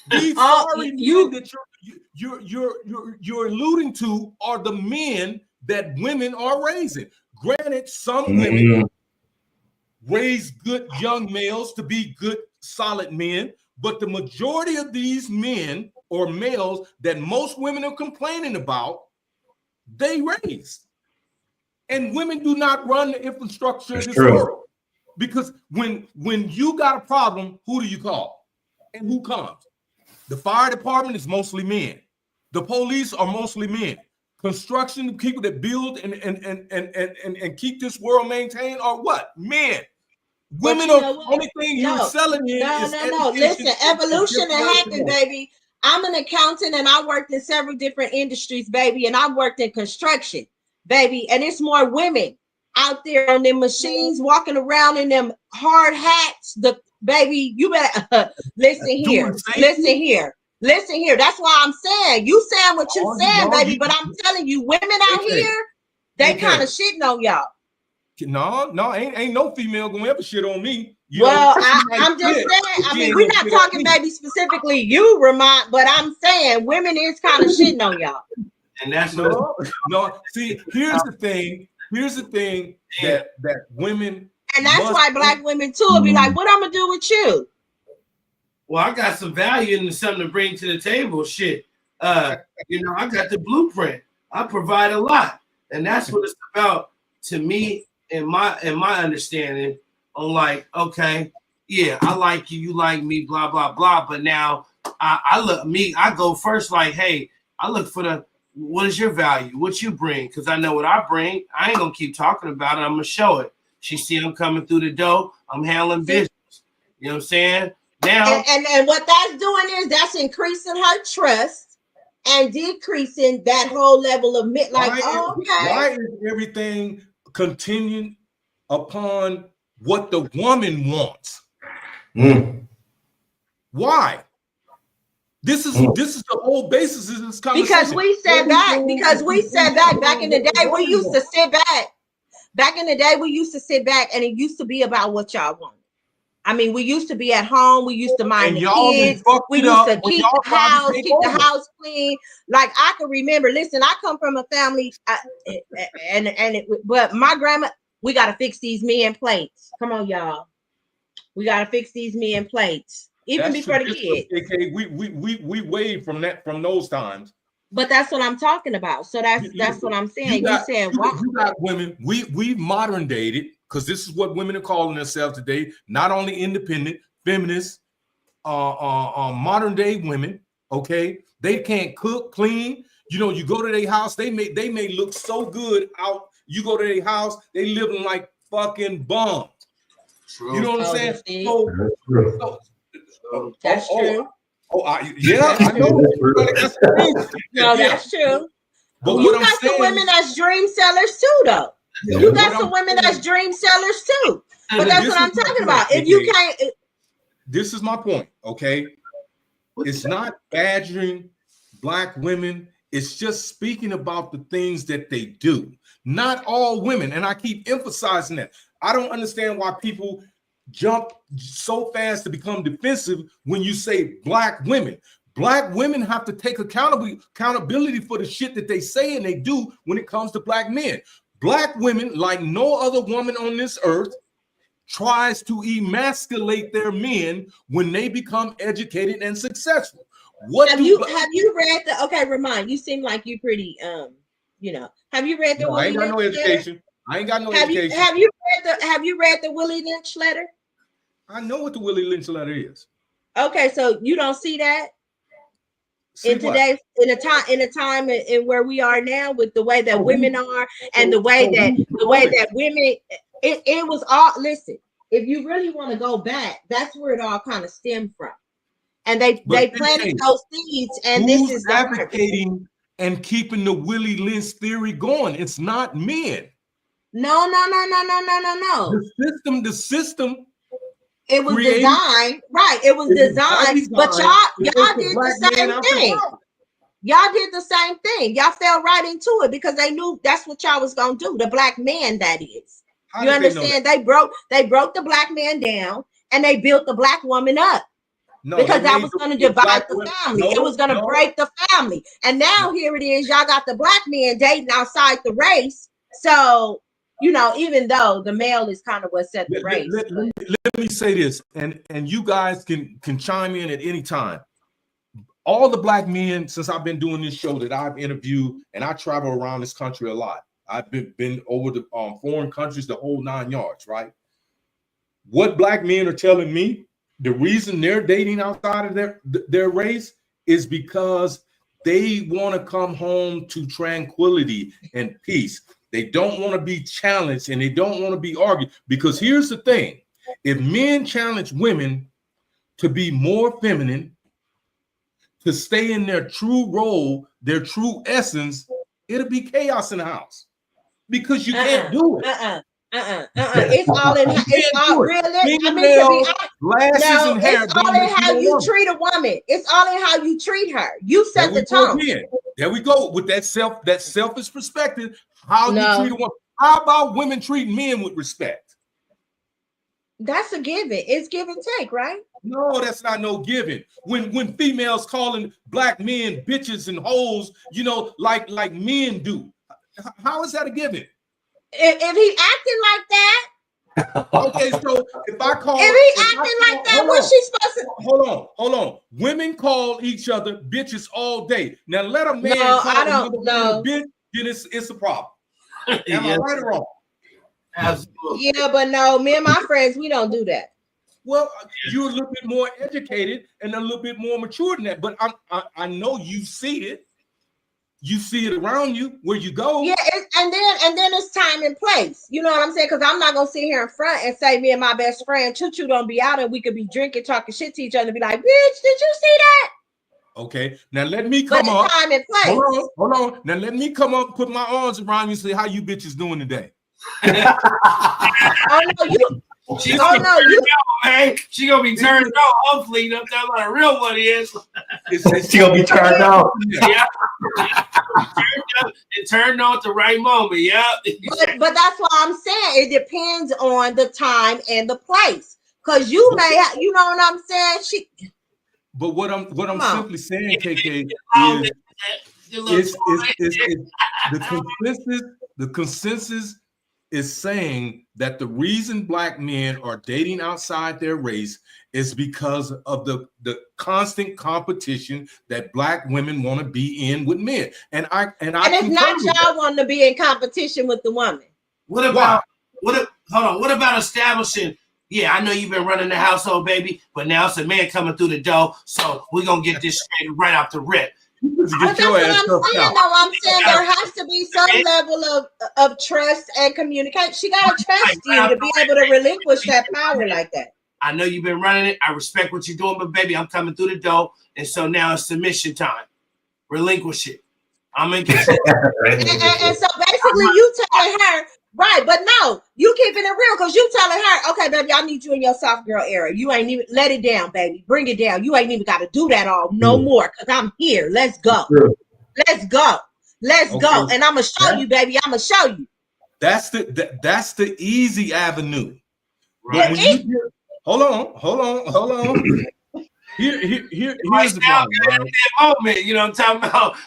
B: These sorry men that you're alluding to are the men that women are raising. Granted, some women raise good young males to be good, solid men, but the majority of these men or males that most women are complaining about, they raise. And women do not run the infrastructure of this world. Because when you got a problem, who do you call? And who comes? The fire department is mostly men. The police are mostly men. Construction, people that build and keep this world maintained are what? Men. Women are the only thing you're selling in is
E: no. Listen, evolution and hacking, baby. I'm an accountant and I worked in several different industries, baby. And I worked in construction, baby. And it's more women out there on them machines walking around in them hard hats. The baby, you better listen here. Listen here. Listen here. That's why I'm saying you saying what you saying, baby. But I'm telling you, women out here, they kind of shitting on y'all.
B: No, ain't no female gonna ever shit on me.
E: I'm just saying. I mean, we're not talking maybe specifically you, Ramon, but I'm saying women is kind of shitting on y'all.
C: And that's
B: no. See, here's the thing that women,
E: and that's why black women too will be like, "What I'm gonna do with you?"
C: Well, I got some value and something to bring to the table. Shit, I got the blueprint. I provide a lot, and that's what it's about to me. In my understanding, on like, okay, yeah, I like you, you like me, blah blah blah. But now I go first. Like, hey, I look for what is your value, what you bring, because I know what I bring. I ain't gonna keep talking about it. I'm gonna show it. She see I'm coming through the door. I'm handling business. You know what I'm saying? Now,
E: and what that's doing is that's increasing her trust and decreasing that whole level of
B: why is everything contingent upon what the woman wants? Why? This is the whole basis of this conversation.
E: Because we said back in the day, we used to sit back. Back in the day, we used to sit back, and it used to be about what y'all wanted. I mean, we used to be at home. We used to mind the kids. We used to keep the house clean. Like I can remember. Listen, I come from a family, but my grandma. We gotta fix these men plates. Come on, y'all. We gotta fix these men plates, even before the kids.
B: Okay, we waved from those times.
E: But that's what I'm talking about. So that's what I'm saying. You
B: got women. We've modern dated, because this is what women are calling themselves today. Not only independent, feminists, modern day women. Okay, they can't cook, clean. You go to their house. They may look so good out. You go to their house, they living like fucking bums. True. You know what I'm saying?
E: That's true.
B: Yeah, I know.
E: That's true. But you got some women that's dream sellers too, though. You got some women that's dream sellers too. But that's what I'm talking about. If you can't,
B: this is my point. Okay, it's not badgering black women. It's just speaking about the things that they do. Not all women, and I keep emphasizing that. I don't understand why people jump so fast to become defensive when you say black women. Black women have to take accountability for the shit that they say and they do when it comes to black men. Black women, like no other woman on this earth, tries to emasculate their men when they become educated and successful.
E: Have you read the? Okay, Ramon, you seem like you pretty Have you read the?
B: No, I ain't got no education. I ain't got no education.
E: Have you read the Willie Lynch letter?
B: I know what the Willie Lynch letter is.
E: Okay, so you don't see that in today's in a time in where we are now, with the way that women are and the way that women it was all. Listen, if you really want to go back, that's where it all kind of stemmed from. And they planted those seeds, and this is
B: advocating and keeping the Willie Lynch theory going. It's not men.
E: No.
B: The system.
E: It was designed, right? It was designed, but y'all did the same thing. Y'all did the same thing. Y'all fell right into it because they knew that's what y'all was gonna do. The black man, that is. You understand? They broke the black man down, and they built the black woman up. No, because that was going to divide the family. It was going to break the family. And now here it is. Y'all got the black man dating outside the race. So, even though the male is kind of what set the race.
B: Let me say this, and you guys can chime in at any time. All the black men, since I've been doing this show that I've interviewed, and I travel around this country a lot. I've been over the foreign countries, the whole 9 yards, right? What black men are telling me, the reason they're dating outside of their race is because they want to come home to tranquility and peace. They don't want to be challenged and they don't want to be argued. Because here's the thing. If men challenge women to be more feminine, to stay in their true role, their true essence, it'll be chaos in the house because you can't do it.
E: It's all in.
B: You
E: It's
B: can't
E: all
B: do it.
E: real. I mean, to be
B: Fingernails,
E: honest,
B: lashes,
E: no,
B: and hair
E: it's all
B: don't
E: in
B: make
E: how
B: you a
E: you
B: woman.
E: treat a woman. It's all in how you treat her. You
B: There
E: set
B: we
E: the
B: go
E: tone.
B: again. There we go with that selfish perspective. How you
E: No.
B: treat a woman. How about women treating men with respect?
E: That's a given. It's give and take, right?
B: No, that's not no given. When females calling black men bitches and hoes, you know, like men do. How is that a given?
E: If he acting like that,
B: Okay, so if I call,
E: if he acting like that, what's she supposed to?
B: Hold on. Women call each other bitches all day. Now let a man
E: No,
B: call
E: I
B: another
E: don't
B: man a
E: know.
B: bitch, then it's a problem. Am I right or wrong?
C: Absolutely.
E: Yeah, but no, me and my friends, we don't do that.
B: Well, you're a little bit more educated and a little bit more mature than that. But I know you see it. You see it around you where you go.
E: Yeah, and then it's time and place. You know what I'm saying? Because I'm not gonna sit here in front and say me and my best friend Choo don't be out and we could be drinking, talking shit to each other, and be like, "Bitch, did you see that?"
B: Okay, now let me come
E: but
B: up.
E: Time and place.
B: Hold on. Now let me come up, put my arms around you, and say how you bitches doing today.
E: Oh no, you.
C: She's man. She gonna be turned on. Hopefully, you know what a real one is.
D: She gonna be turned on.
C: Yeah. It turned on at the right moment. Yeah.
E: But that's why I'm saying it depends on the time and the place. Cause you may have, you know what I'm saying?
B: But what I'm simply saying, KK, is the consensus is saying that the reason black men are dating outside their race is because of the constant competition that black women want to be in with men. And it's
E: not y'all wanting to be in competition with the woman.
C: What about hold on? What about establishing? Yeah, I know you've been running the household, baby, but now it's a man coming through the door, so we're gonna get this straight right off the rip.
E: That's what I'm saying. Though I'm saying there has to be some level of trust and communication. She gotta trust you to be able to relinquish that power like that.
C: I know you've been running it. I respect what you're doing, but baby, I'm coming through the door, and so now it's submission time. Relinquish it. I'm in control.
E: and so basically, you telling her. Right, but no, you keeping it real because you telling her, okay, baby, I need you in your soft girl era. You ain't even let it down, baby. Bring it down. You ain't even got to do that all no more because I'm here. Let's go. Let's go. Let's go. And I'm gonna show you, baby. I'm gonna show you.
B: That's the easy avenue.
E: Right.
B: Hold on. Here's the problem.
C: Right? Moment, you know what I'm talking about?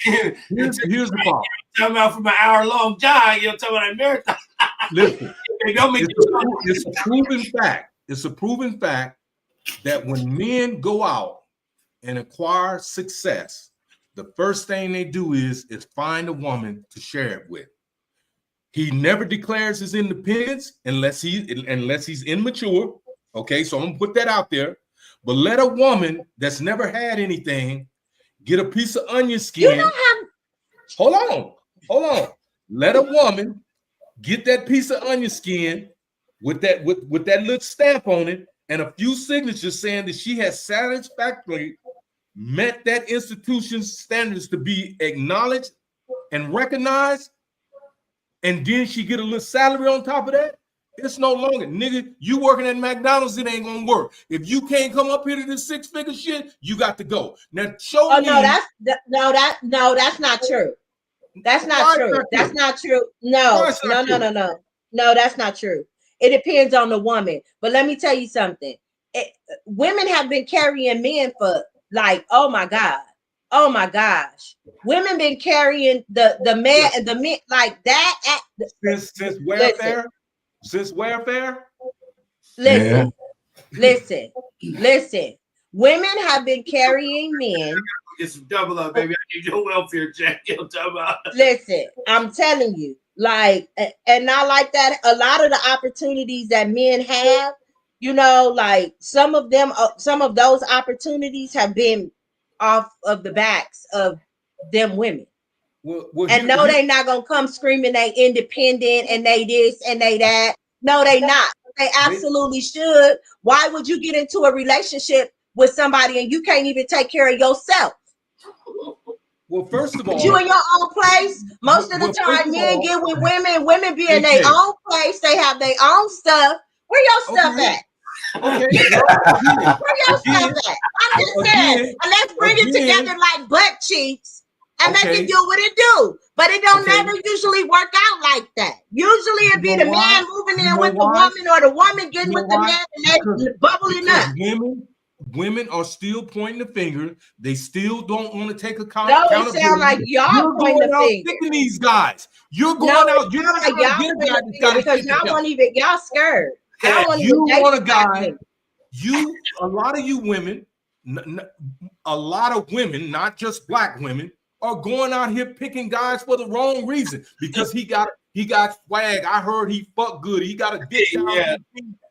B: Here's the problem.
C: Talking about from an hour-long jog, you know, talking about a marathon.
B: Listen, it's a proven fact. It's a proven fact that when men go out and acquire success, the first thing they do is find a woman to share it with. He never declares his independence unless he's immature. Okay, so I'm gonna put that out there. But let a woman that's never had anything get a piece of onion skin. Hold on. Let a woman get that piece of onion skin with that little stamp on it and a few signatures saying that she has satisfactorily met that institution's standards to be acknowledged and recognized, and then she get a little salary on top of that. It's no longer, nigga, you working at McDonald's, it ain't gonna work. If you can't come up here to this 6-figure shit, you got to go. Now show me.
E: No, that's not true. That's not true. That's not true. No, that's not true. It depends on the woman. But let me tell you something. Women have been carrying men for like, oh my gosh. Women been carrying the men like that
B: since welfare. Since welfare?
E: Listen. Women have been carrying men.
C: Get some double up, baby. I need your welfare check.
E: Listen, I'm telling you, like, and not like that. A lot of the opportunities that men have, you know, like some of those opportunities have been off of the backs of them women. And no, they not gonna come screaming they independent and they this and they that. No, they not. They absolutely should. Why would you get into a relationship with somebody and you can't even take care of yourself?
B: Well, first of all,
E: you in your own place. Most of the time, men get with women. Women be in their own place. They have their own stuff. Where your stuff at?
B: Okay.
E: Where your stuff at? I'm just saying. And let's bring it together like butt cheeks and make it do what it do. But it don't never usually work out like that. Usually it be the man moving in with the woman or the woman getting with the man and they bubbling up.
B: Women are still pointing the finger. They still don't want to take accountability.
E: No, it sounds like y'all pointing the finger.
B: Picking these guys. You're going out. You're not
E: like y'all pointing the finger because y'all won't even. Y'all scared. Y'all won't even
B: want a guy. A lot of you women, a lot of women, not just black women, are going out here picking guys for the wrong reason because he got swag. I heard he fucked good. He got a dick down. Yeah.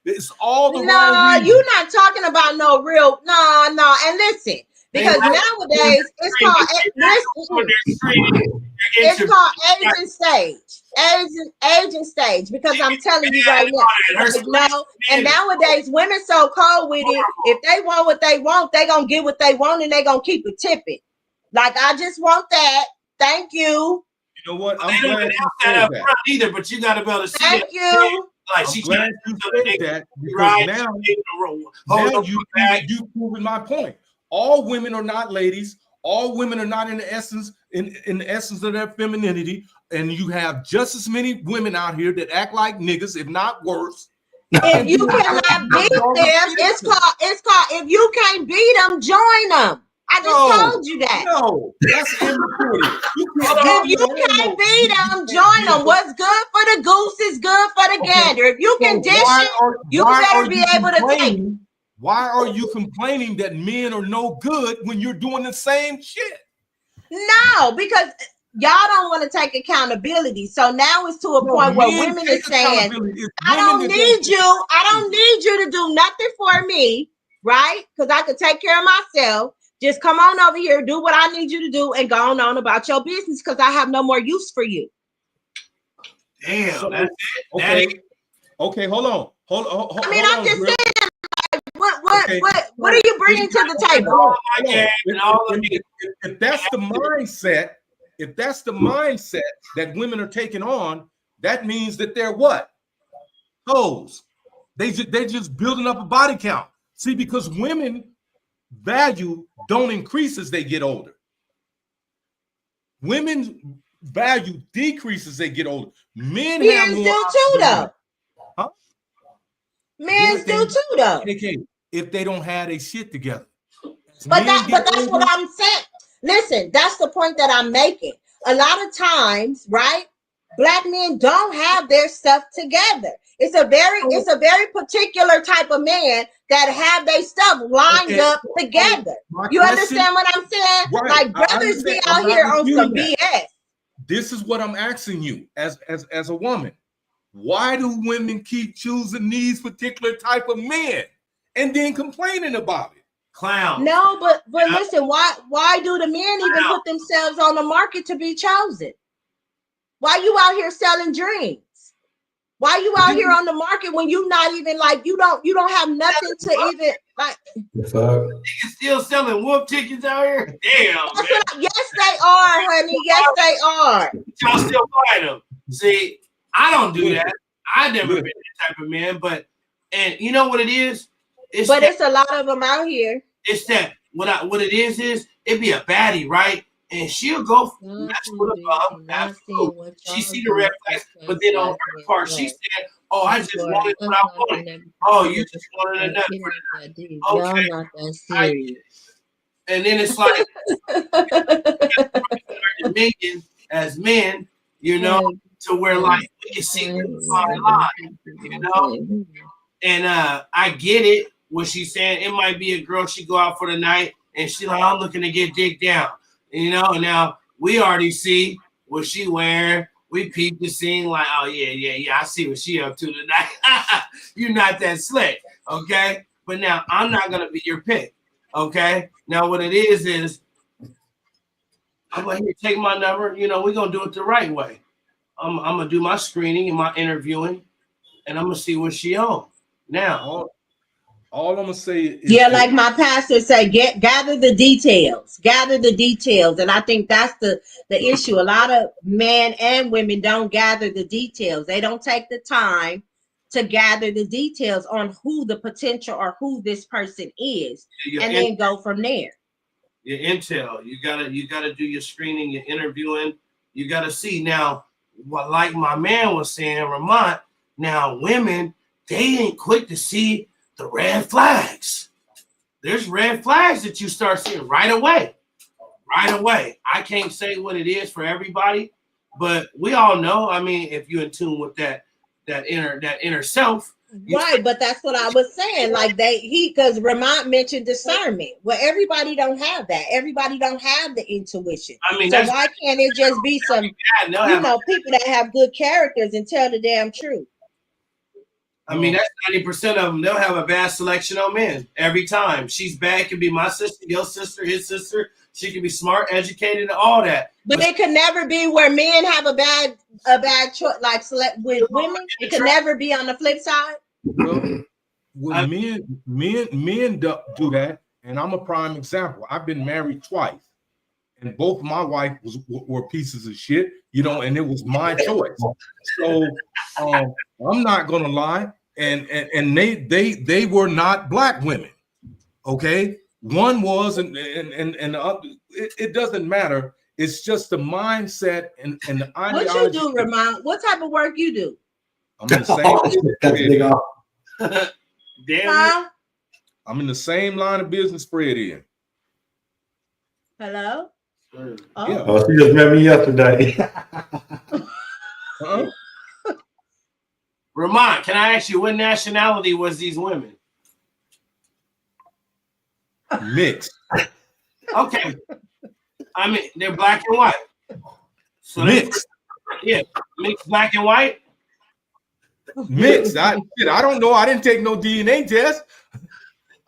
B: It's all the wrong reason.
E: You're not talking about no real. No. And listen, because nowadays it's called aging stage. Aging stage. Because I'm telling you right now, and nowadays women so cold with it. If they want what they want, they gonna get what they want, and they gonna keep it tipping. Like I just want that. Thank you.
B: You know what?
C: I'm glad you said that up front either, but you gotta be able to see.
E: Thank you.
B: Like she's glad you said that because now you've proven my point. All women are not ladies. All women are not in the essence of their femininity, and you have just as many women out here that act like niggas, if not worse.
E: If you cannot beat them, it's called. If you can't beat them, join them. I just told you that.
B: No, that's immature.
E: If you can't beat them, join them. What's good for the goose is good for the gander. If you can dish it, you better be able to take it.
B: Why are you complaining that men are no good when you're doing the same shit?
E: No, because y'all don't want to take accountability. So now it's to a point where women are saying, I don't need you. I don't need you to do nothing for me, right? Because I can take care of myself. Just come on over here, do what I need you to do, and go on about your business because I have no more use for you.
C: Damn,
B: so,
C: that's it.
B: Okay, hold on.
E: I mean, I'm just saying, like, what are you bringing to the table?
B: If that's the mindset that women are taking on, that means that they're what? Hoes. They're just building up a body count. See, because women value don't increase as they get older. Women's value decreases as they get older. Men have more
E: too, though.
B: Huh?
E: Men do too, though.
B: If they don't have their shit together.
E: But that's what I'm saying. Listen, that's the point that I'm making. A lot of times, right? Black men don't have their stuff together. It's a very particular type of man that have their stuff lined up together. You understand what I'm saying?
B: Right.
E: Like brothers be out here on some BS.
B: This is what I'm asking you as a woman. Why do women keep choosing these particular type of men and then complaining about it?
C: Clown.
E: No, but listen, why do the men even put themselves on the market to be chosen? Why you out here selling dreams? Why you out here on the market when you not even like you don't have nothing to even like?
C: You still selling wolf tickets out here? Damn.
E: Yes, they are, honey. Yes, they are.
C: Y'all still buying them? See, I don't do that. I've never been that type of man, and you know what it is?
E: It's a lot of them out here.
C: It's that what it is it be a baddie, right? And she'll go mess with a bum. She see the red flags, but then on her part, she said, "Oh, I just wanted what I wanted." Oh, you just wanted a nut. Okay. And then it's like Dominion as men, you know, to where like we can see the fine line, you know. And I get it. What she's saying, it might be a girl she go out for the night, and she like, I'm looking to get dick down. You know, now we already see what she wearing. We peep the scene like, oh yeah, I see what she up to tonight. You're not that slick, okay? But now I'm not gonna be your pick, okay? Now what it is I'm like, here, take my number. You know, we're gonna do it the right way. I'm gonna do my screening and my interviewing, and I'm gonna see what she on. Now,
B: all I'm gonna say is
E: Yeah, like my pastor said, gather the details, and I think that's the issue. A lot of men and women don't gather the details. They don't take the time to gather the details on who the potential or who this person is, and then go from there.
C: Your intel, you gotta do your screening, your interviewing. You gotta see now what, like my man was saying, Ramont. Now women, they ain't quick to see the red flags. There's red flags that you start seeing right away. Right away. I can't say what it is for everybody, but we all know. I mean, if you're in tune with that inner self.
E: Right, but that's what I was saying. Like because Ramont mentioned discernment. Well, everybody don't have that. Everybody don't have the intuition.
C: I mean,
E: so why can't it just be some, people that have good characters and tell the damn truth?
C: I mean, that's 90% of them. They'll have a bad selection on men every time. She's bad. Can be my sister, your sister, his sister. She can be smart, educated, and all that.
E: But it can never be where men have a bad choice, like select with women. It can never be on the flip side.
B: Well, men do that, and I'm a prime example. I've been married twice, and both my wife were pieces of shit, and it was my choice. So I'm not gonna lie, and they were not black women, okay. One was, and the other, it doesn't matter. It's just the mindset and the ideology.
E: What you do, Ramon? What type of work you do?
B: I'm in the same.
C: Damn.
B: I'm in the same line of business Fred in.
E: Hello?
D: Oh. Yeah. Oh, she just met me yesterday.
C: Ramon, can I ask you what nationality was these women?
B: Mixed.
C: Okay. I mean, they're black and white. So
B: mixed.
C: Yeah, mixed black and white.
B: Mixed. I don't know. I didn't take no DNA test.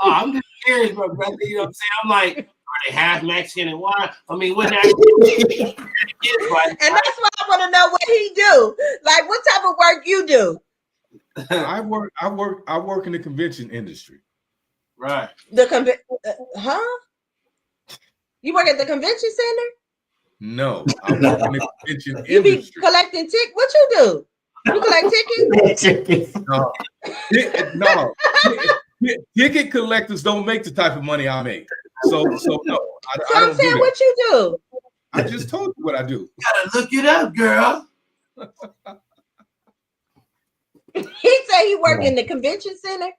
C: Oh, I'm just curious, brother. You know what I'm saying? I'm like, are they half Mexican and white? I mean, what nationality?
E: And that's why I want to know what he do. Like, what type of work you do?
B: I work in the convention industry.
C: Right.
E: Huh? You work at the convention center?
B: No, I work in the convention industry.
E: You be collecting tickets? What you do? You collect tickets?
B: No. Ticket collectors don't make the type of money I make. So no.
E: So I'm saying, what you do?
B: I just told you what I do.
C: You gotta look it up, girl.
E: He said he worked in the convention center.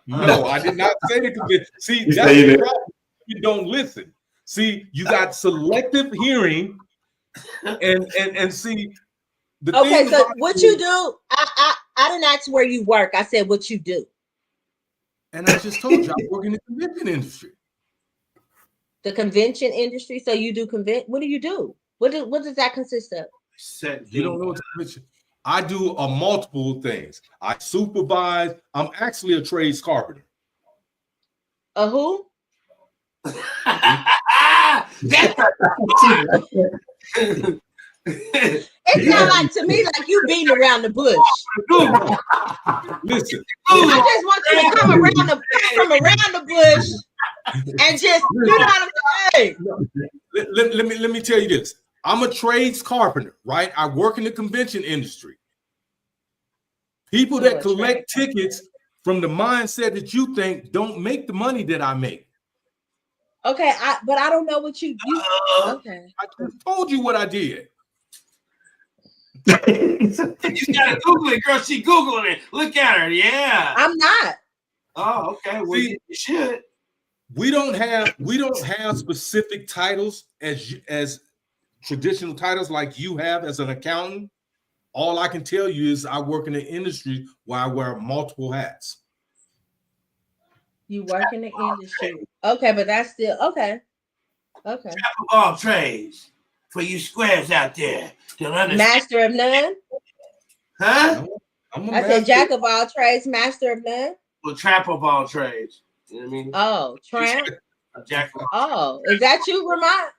B: No, I did not say the convention. See, that's the problem. You don't listen. See, you got selective hearing, and see.
E: Okay, so what you do? I didn't ask where you work. I said what you do.
B: And I just told you I work in the convention industry.
E: The convention industry. So you do What do you do? What does that consist of?
B: You don't know what the convention. I do multiple things. I supervise. I'm actually a trades carpenter.
E: A who? It sounds like to me like you beating around the bush.
B: Listen,
E: I just want you to come around the bush and just what I'm saying.
B: Let me tell you this. I'm a trades carpenter, right? I work in the convention industry. People that collect tickets from the mindset that you think don't make the money that I make.
E: Okay, but I don't know what you do. Okay.
B: I just told you what I did.
C: You gotta Google it, girl. She Googling it. Look at her. Yeah.
E: I'm not.
C: Oh, okay. Well, you should.
B: We don't have specific titles as traditional titles like you have as an accountant. All I can tell you is I work in the industry where I wear multiple hats.
E: You work in the industry. Okay, but that's still okay. Okay.
C: Jack of all trades for you squares out there.
E: Master of none?
C: Huh?
E: I said jack of all trades, master of none.
C: Well, trap of all trades. You know what I mean?
E: Oh, tramp.
C: Jack of
E: all. Is that you, Ramon?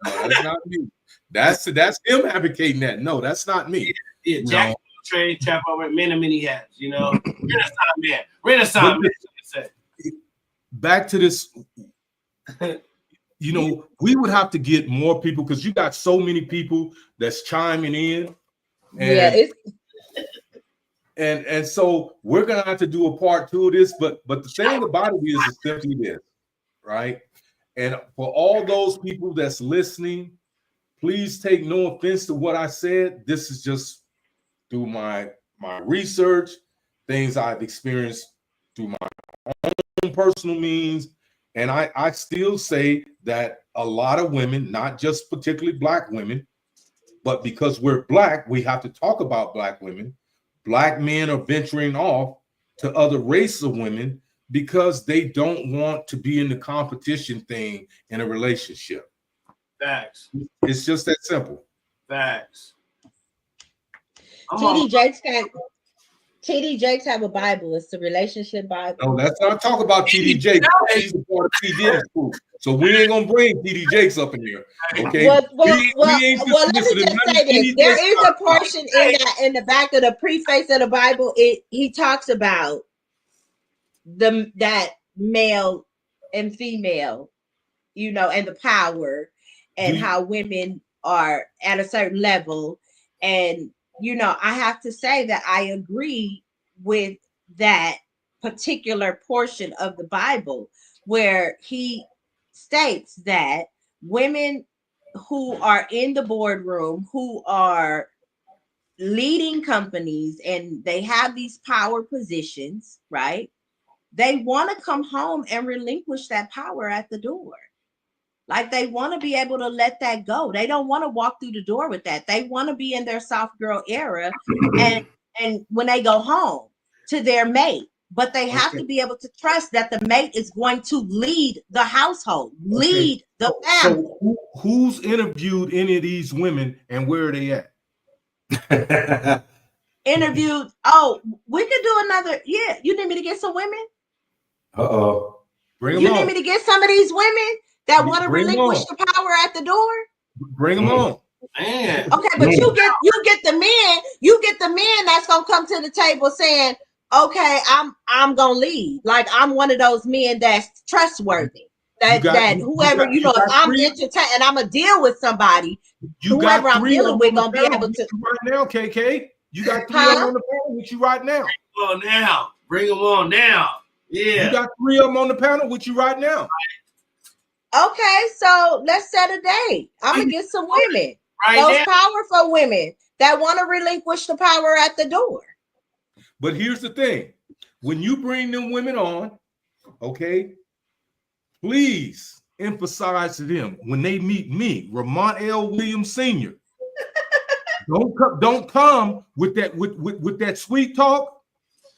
B: No, that's not me. That's him advocating that. No, that's not me.
C: Yeah, Jack of trade chap over men in many hats, you know. Renaissance man.
B: Back to this, you know, we would have to get more people because you got so many people that's chiming in. And, and so we're gonna have to do a part 2 of this, but the thing about it is simply this, right? And for all those people that's listening, please take no offense to what I said. This is just through my research, things I've experienced through my own personal means. And I still say that a lot of women, not just particularly Black women, but because we're Black, we have to talk about Black women. Black men are venturing off to other races of women because they don't want to be in the competition thing in a relationship.
C: Facts.
B: It's just that simple.
C: Facts.
E: TD Jakes have a Bible. It's the relationship Bible.
B: No, let's not talk about TD Jakes. He's a part of T. Diddy's group. So we ain't gonna bring TD Jakes up in here. Okay.
E: Well, let me just say this. There is a portion in the back of the preface of the Bible. He talks about that male and female, you know, and the power and how women are at a certain level. And, you know, I have to say that I agree with that particular portion of the Bible where he states that women who are in the boardroom, who are leading companies and they have these power positions, right? They want to come home and relinquish that power at the door. Like they want to be able to let that go. They don't want to walk through the door with that. They want to be in their soft girl era. And when they go home to their mate, but they have to be able to trust that the mate is going to lead the household, lead the family.
B: So who's interviewed any of these women and where are they at?
E: Interviewed. Oh, we could do another. Yeah, you need me to get some women?
B: Bring them
E: you
B: on.
E: need me to get some of these women that want to relinquish the power at the door?
B: Bring them on.
C: Man.
E: Okay, but you get the men that's gonna come to the table saying, okay, I'm gonna lead. Like I'm one of those men that's trustworthy. Whoever, if I'm entertained and I'm gonna deal with somebody, whoever I'm dealing with gonna be able to
B: right now, KK. You got 3 of them on the panel with you right now.
C: Bring them on now. Yeah.
B: You got 3 of them on the panel with you right now.
E: Okay, so let's set a date. I'm gonna get some women.
C: Those
E: powerful women that want to relinquish the power at the door.
B: But here's the thing. When you bring them women on, okay, please emphasize to them when they meet me, Ramont L. Williams Sr. Don't come with that sweet talk,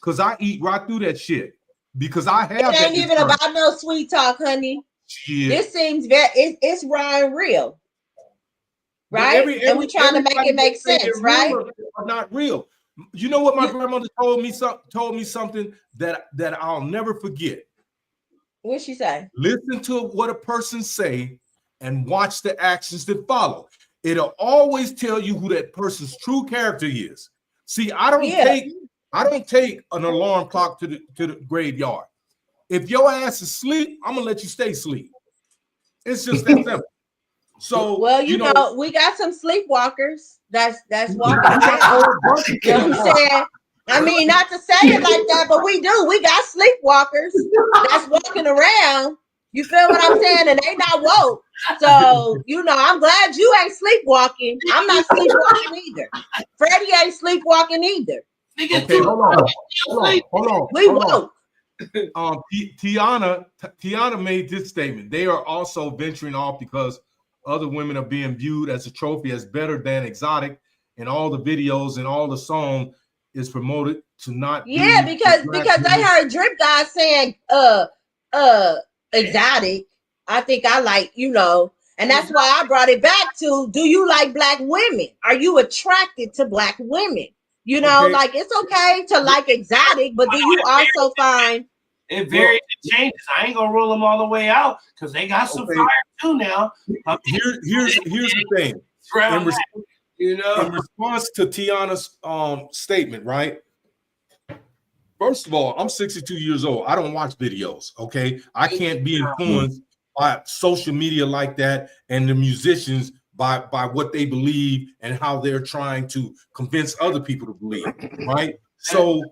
B: because I eat right through that shit. Because I have
E: it ain't even about no sweet talk, honey.
B: Shit.
E: This seems it's raw and real. Right? And we're trying to make it make sense, right?
B: Are not real. You know what my grandmother told me something that I'll never forget.
E: What'd she say?
B: Listen to what a person say and watch the actions that follow. It'll always tell you who that person's true character is. See, I don't take an alarm clock to the graveyard. If your ass is asleep, I'm gonna let you stay asleep. It's just that simple. So
E: well, you know, we got some sleepwalkers that's walking around. You know what I'm saying? I mean, not to say it like that, but we do. We got sleepwalkers that's walking around. You feel what I'm saying? And they not woke. So, you know, I'm glad you ain't sleepwalking. I'm not sleepwalking either. Freddie ain't sleepwalking either.
B: Okay, hold on.
E: We woke.
B: Tiana made this statement. They are also venturing off because other women are being viewed as a trophy, as better than exotic, and all the videos and all the song is promoted to not.
E: Yeah, because they heard Drip God saying exotic. I think I like, you know, and that's why I brought it back to, do you like Black women? Are you attracted to Black women? You know, like it's okay to like exotic, but do you also find
C: it varies and changes? I ain't gonna roll them all the way out because they got some fire too now.
B: Here's the thing.
C: You know?
B: In response to Tiana's statement, right? First of all, I'm 62 years old. I don't watch videos, okay? I can't be influenced by social media like that and the musicians by what they believe and how they're trying to convince other people to believe, right? So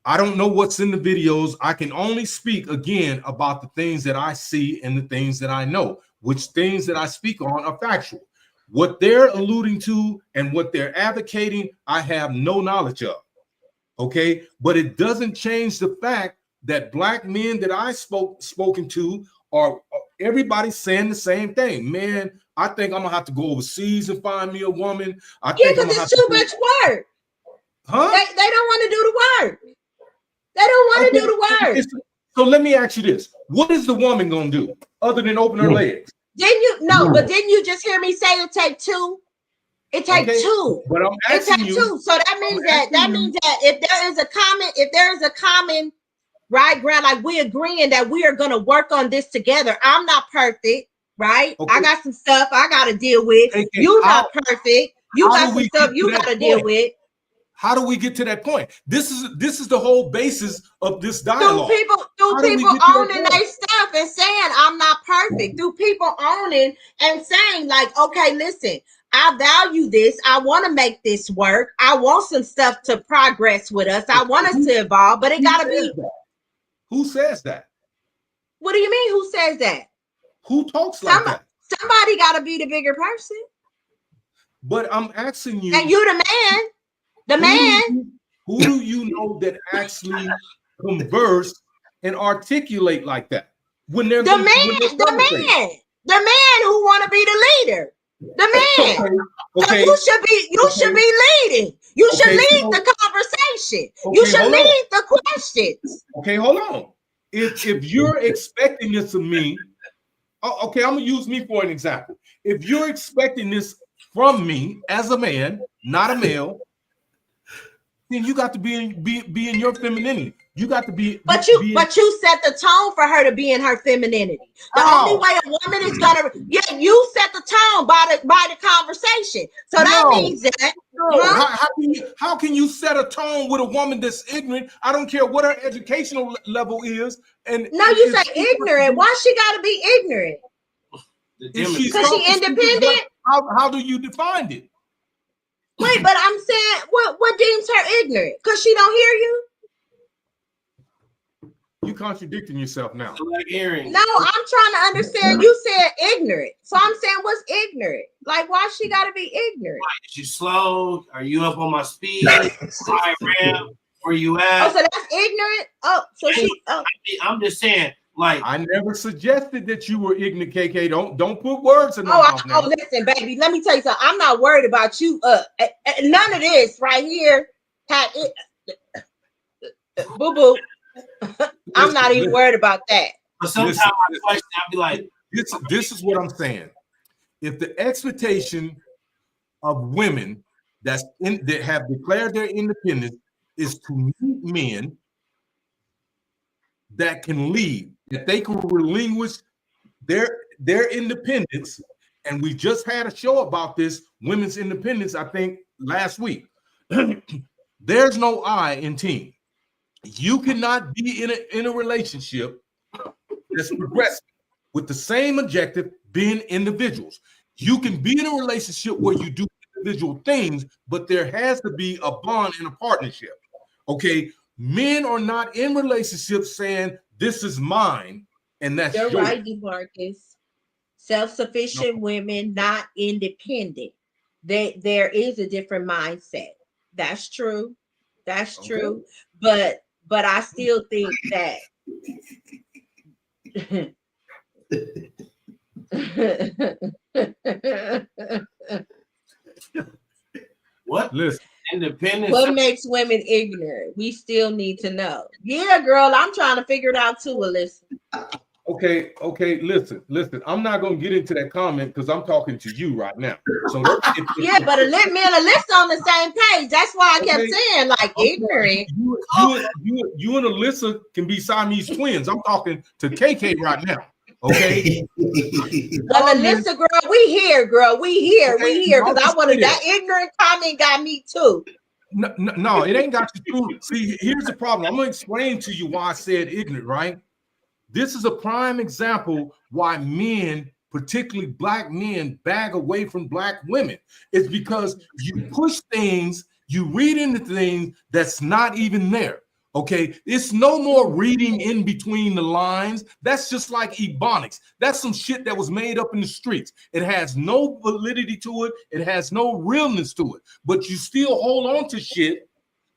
B: I don't know what's in the videos. I can only speak again about the things that I see and the things that I know, which things that I speak on are factual. What they're alluding to and what they're advocating, I have no knowledge of. Okay, but it doesn't change the fact that black men that I spoken to are everybody's saying the same thing. Man, I think I'm gonna have to go overseas and find me a woman. I think I'm
E: because
B: gonna
E: it's too much work.
B: Huh?
E: They don't want to do the work. They don't want to do the work.
B: So let me ask you this: what is the woman gonna do other than open her legs?
E: But didn't you just hear me say it take two? It takes two.
B: But I'm asking you.
E: Two. So that means that if there is a common right ground, like we agreeing that we are gonna work on this together. I'm not perfect, right? Okay. I got some stuff I gotta deal with. You're not perfect. You got some stuff you gotta deal with.
B: How do we get to that point? This is the whole basis of this dialogue.
E: Through people owning their stuff and saying I'm not perfect. Through people owning and saying like, okay, listen, I value this. I want to make this work. I want some stuff to progress with us. I want us to evolve, but it gotta be.
B: Who says that?
E: What do you mean? Who says that?
B: Who talks like that?
E: Somebody gotta be the bigger person.
B: But I'm asking you.
E: And you the man. The man.
B: Who do you know that actually converse and articulate like that? When they're
E: the man who want to be the leader. The man. Okay. You should be leading. You should lead the conversation. You should lead the questions.
B: Okay, hold on. If you're expecting this of me, okay, I'm gonna use me for an example. If you're expecting this from me as a man, not a male, then you got to be in your femininity. You got to be.
E: But you set the tone for her to be in her femininity. The only way a woman is gonna, you set the tone by the conversation. So that means that.
B: How can you set a tone with a woman that's ignorant? I don't care what her educational level is. And
E: you say ignorant. Why she got to be ignorant? Because she independent.
B: How do you define it?
E: Wait, but I'm saying what deems her ignorant? Because she don't hear you?
B: You contradicting yourself now.
C: Like hearing.
E: No, I'm trying to understand. You said ignorant. So I'm saying what's ignorant? Like, why she gotta be ignorant?
C: Like, is you slow? Are you up on my speed? High ramp? Where you at?
E: Oh, so that's ignorant? Oh, so
C: I'm just saying. Like,
B: I never suggested that you were ignorant, KK. Don't put words in my mouth now.
E: Listen, baby, let me tell you something. I'm not worried about you. None of this right here. Boo boo. I'm not even worried about that.
C: But sometimes I question, I'll be like,
B: this is what I'm saying. If the expectation of women that have declared their independence is to meet men that can lead, that they can relinquish their independence, and we just had a show about this, women's independence, I think last week. There's no I in team. You cannot be in a relationship that's progressive with the same objective, being individuals. You can be in a relationship where you do individual things, but there has to be a bond and a partnership. Okay, men are not in relationships saying this is mine and that's yours.
E: You're right, DeMarcus. Self-sufficient women, not independent. There is a different mindset. That's true. That's true. But I still think that
C: what?
B: Listen.
C: Independence.
E: What makes women ignorant? We still need to know. Yeah, girl, I'm trying to figure it out too, Alyssa.
B: Okay, listen. I'm not gonna get into that comment because I'm talking to you right now. So
E: but me and Alyssa on the same page. That's why I kept saying like ignorant.
B: You and Alyssa can be Siamese twins. I'm talking to KK right now. Okay.
E: Well, Alyssa, girl, we here, girl. We here.
B: Okay,
E: We here.
B: I'll
E: Because I
B: just
E: wanted
B: say
E: that
B: this.
E: ignorant comment got me too.
B: No, it ain't got you through. See, here's the problem. I'm gonna explain to you why I said ignorant, right? This is a prime example why men, particularly black men, bag away from black women. It's because you push things, you read into things that's not even there. Okay, it's no more reading in between the lines. That's just like ebonics. That's some shit that was made up in the streets. It has no validity to it. It has no realness to it. But you still hold on to shit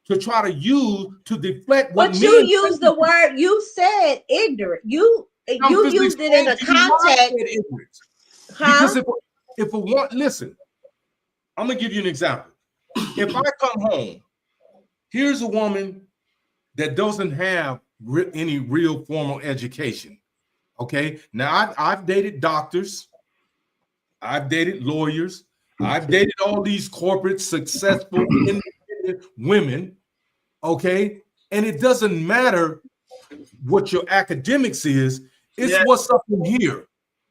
B: to try to use to deflect what
E: But you
B: men
E: used the word, you said ignorant. You used it in a context.
B: Because if a one, listen, I'm gonna give you an example. If I come home, here's a woman that doesn't have any real formal education. Okay, now I've dated doctors, I've dated lawyers, I've dated all these corporate, successful, independent women. Okay, and it doesn't matter what your academics is, it's what's up in here.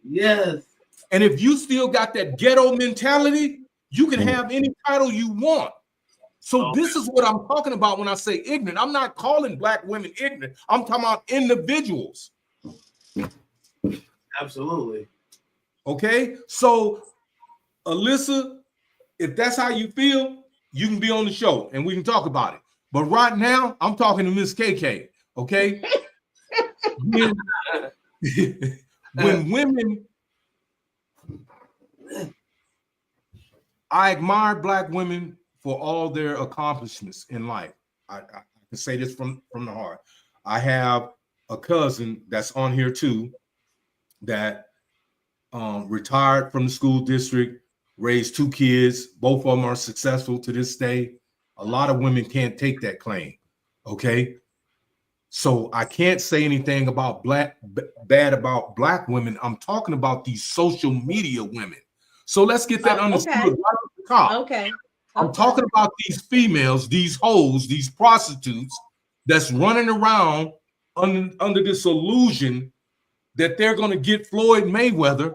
C: Yes.
B: And if you still got that ghetto mentality, you can have any title you want. So this is what I'm talking about when I say ignorant. I'm not calling black women ignorant. I'm talking about individuals.
C: Absolutely.
B: Okay? So, Alyssa, if that's how you feel, you can be on the show and we can talk about it. But right now, I'm talking to Miss KK. Okay? When women, I admire black women for all their accomplishments in life. I can say this from the heart. I have a cousin that's on here too that retired from the school district, raised 2 kids. Both of them are successful to this day. A lot of women can't take that claim. Okay. So I can't say anything about bad about black women. I'm talking about these social media women. So let's get that understood right at the top.
E: Okay.
B: I'm talking about these females, these hoes, these prostitutes that's running around under this illusion that they're going to get Floyd Mayweather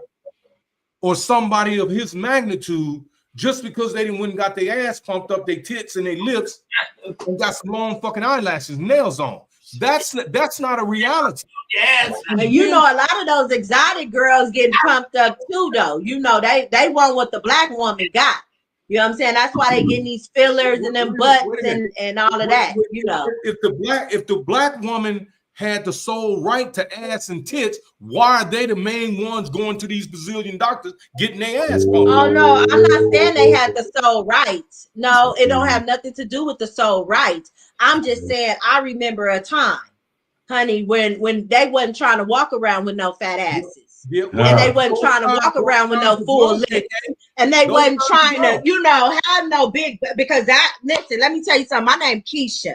B: or somebody of his magnitude just because they didn't went and got their ass pumped up, their tits and their lips, and got some long fucking eyelashes, nails on. That's not a reality.
C: Yes.
E: And you know, a lot of those exotic girls getting pumped up too, though. You know, they want what the black woman got. You know what I'm saying? That's why they getting these fillers and them butts and all of that. You know,
B: if the black woman had the sole right to ass and tits, why are they the main ones going to these bazillion doctors getting their ass pumped?
E: Oh no, I'm not saying they had the sole rights. No, it don't have nothing to do with the sole rights. I'm just saying I remember a time, honey, when they wasn't trying to walk around with no fat asses. And they wasn't trying to walk around with no full lips. And they wasn't trying to, you know, have no big, because that, listen, let me tell you something. My name Keisha,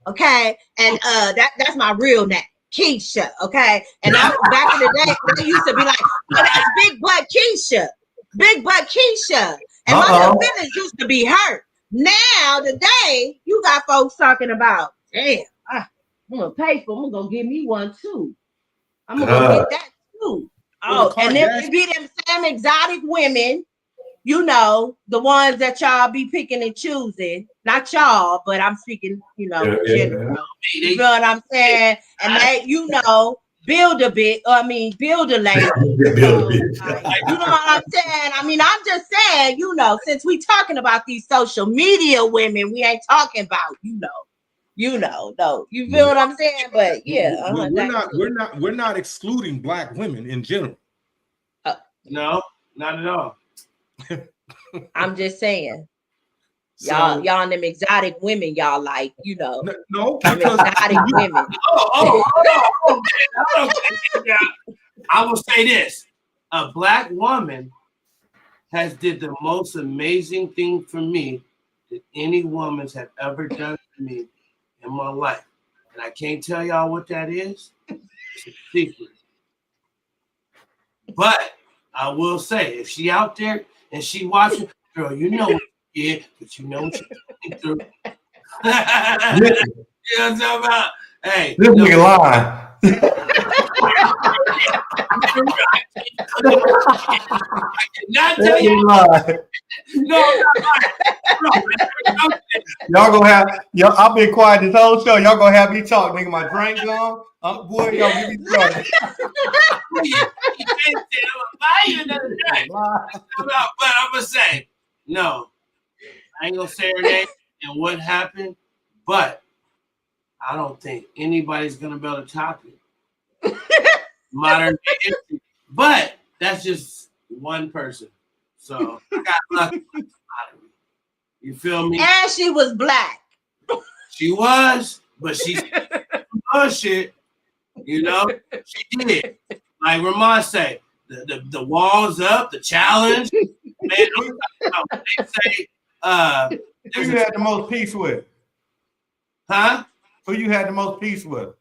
E: okay? And that's my real name, Keisha, okay? And I, back in the day, they used to be like, oh, that's Big Butt Keisha. Big Butt Keisha. And my little feelings used to be hurt. Now, today, you got folks talking about, damn, I'm going to pay for them. I'm going to give me one, too. I'm going to go get that, too. Oh, and then it be them same exotic women, you know, the ones that y'all be picking and choosing. Not y'all, but I'm speaking, you know, general. You know what I'm saying? And they, you know, build a lady. You know what I'm saying? I mean, I'm just saying, you know, since we talking about these social media women, we ain't talking about, no, you feel what I'm saying? But yeah,
B: we're not excluding black women in general.
C: No, not at all.
E: I'm just saying, y'all and them exotic women, y'all like, you know,
B: no,
E: because exotic women.
C: I will say this: a black woman has did the most amazing thing for me that any woman's have ever done for me in my life, and I can't tell y'all what that is. It's a secret. But I will say, if she out there and she watching, girl, you know what she did, but you know what she's going through. You know what I'm talking about? Hey,
D: this nigga lying.
C: Not tell you. No,
D: y'all gonna have y'all. I've been quiet this whole show. Y'all gonna have me talk, nigga. My drink gone. Boy, y'all get me started.
C: But I'm gonna say no. I ain't gonna say her name and what happened, but I don't think anybody's gonna be able to top it. Modern day history. But that's just one person. So I got lucky. You feel me?
E: And she was black.
C: She was, but she's bullshit. You know, she did. Like Ramon say, the walls up, the challenge. Man, they say
D: Who you had the most peace with?
C: huh?
D: Who you had the most peace with?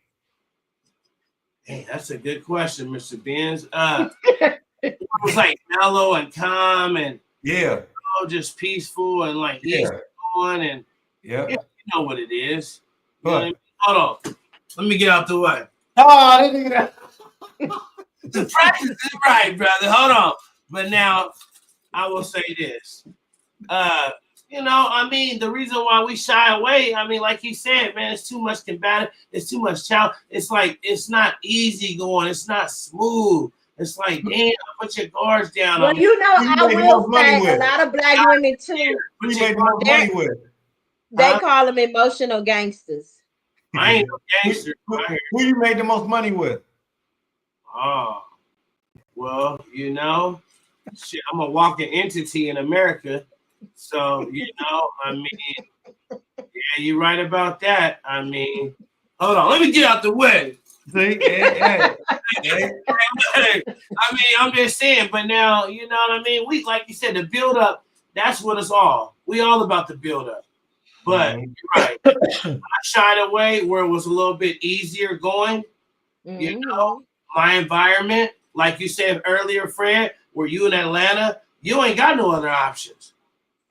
C: Hey, that's a good question, Mr. Benz. It was like mellow and calm and
D: Yeah,
C: just peaceful and like
D: yeah,
C: easy going and
D: yeah.
C: you know what it is. You know
D: What?
C: what I mean? Hold on. Let me get out the way.
D: Oh, that nigga.
C: The practice is right, brother. Hold on. But now I will say this. You know, I mean, the reason why we shy away, I mean, like he said, man, it's too much combative, it's too much challenge. It's like it's not easy going, it's not smooth. It's like, damn, put your guards down.
E: Well, you know,
D: Who you
E: I
D: made the
E: will
D: most money
E: say a
D: with?
E: lot of black women too.
D: Who you made the most money with?
E: They
C: Huh?
E: call them emotional gangsters.
C: I ain't no gangster.
D: Who you made the most money with?
C: Oh, well, you know, shit, I'm a walking entity in America. So, you know, I mean, yeah, you're right about that. I mean, hold on, let me get out the way.
D: See, hey.
C: I mean, I'm just saying, but now, you know what I mean? We, like you said, the build up, that's what it's all. We all about the build up. But you're right. I shied away where it was a little bit easier going. You know, my environment, like you said earlier, Fred, where you in Atlanta, you ain't got no other options.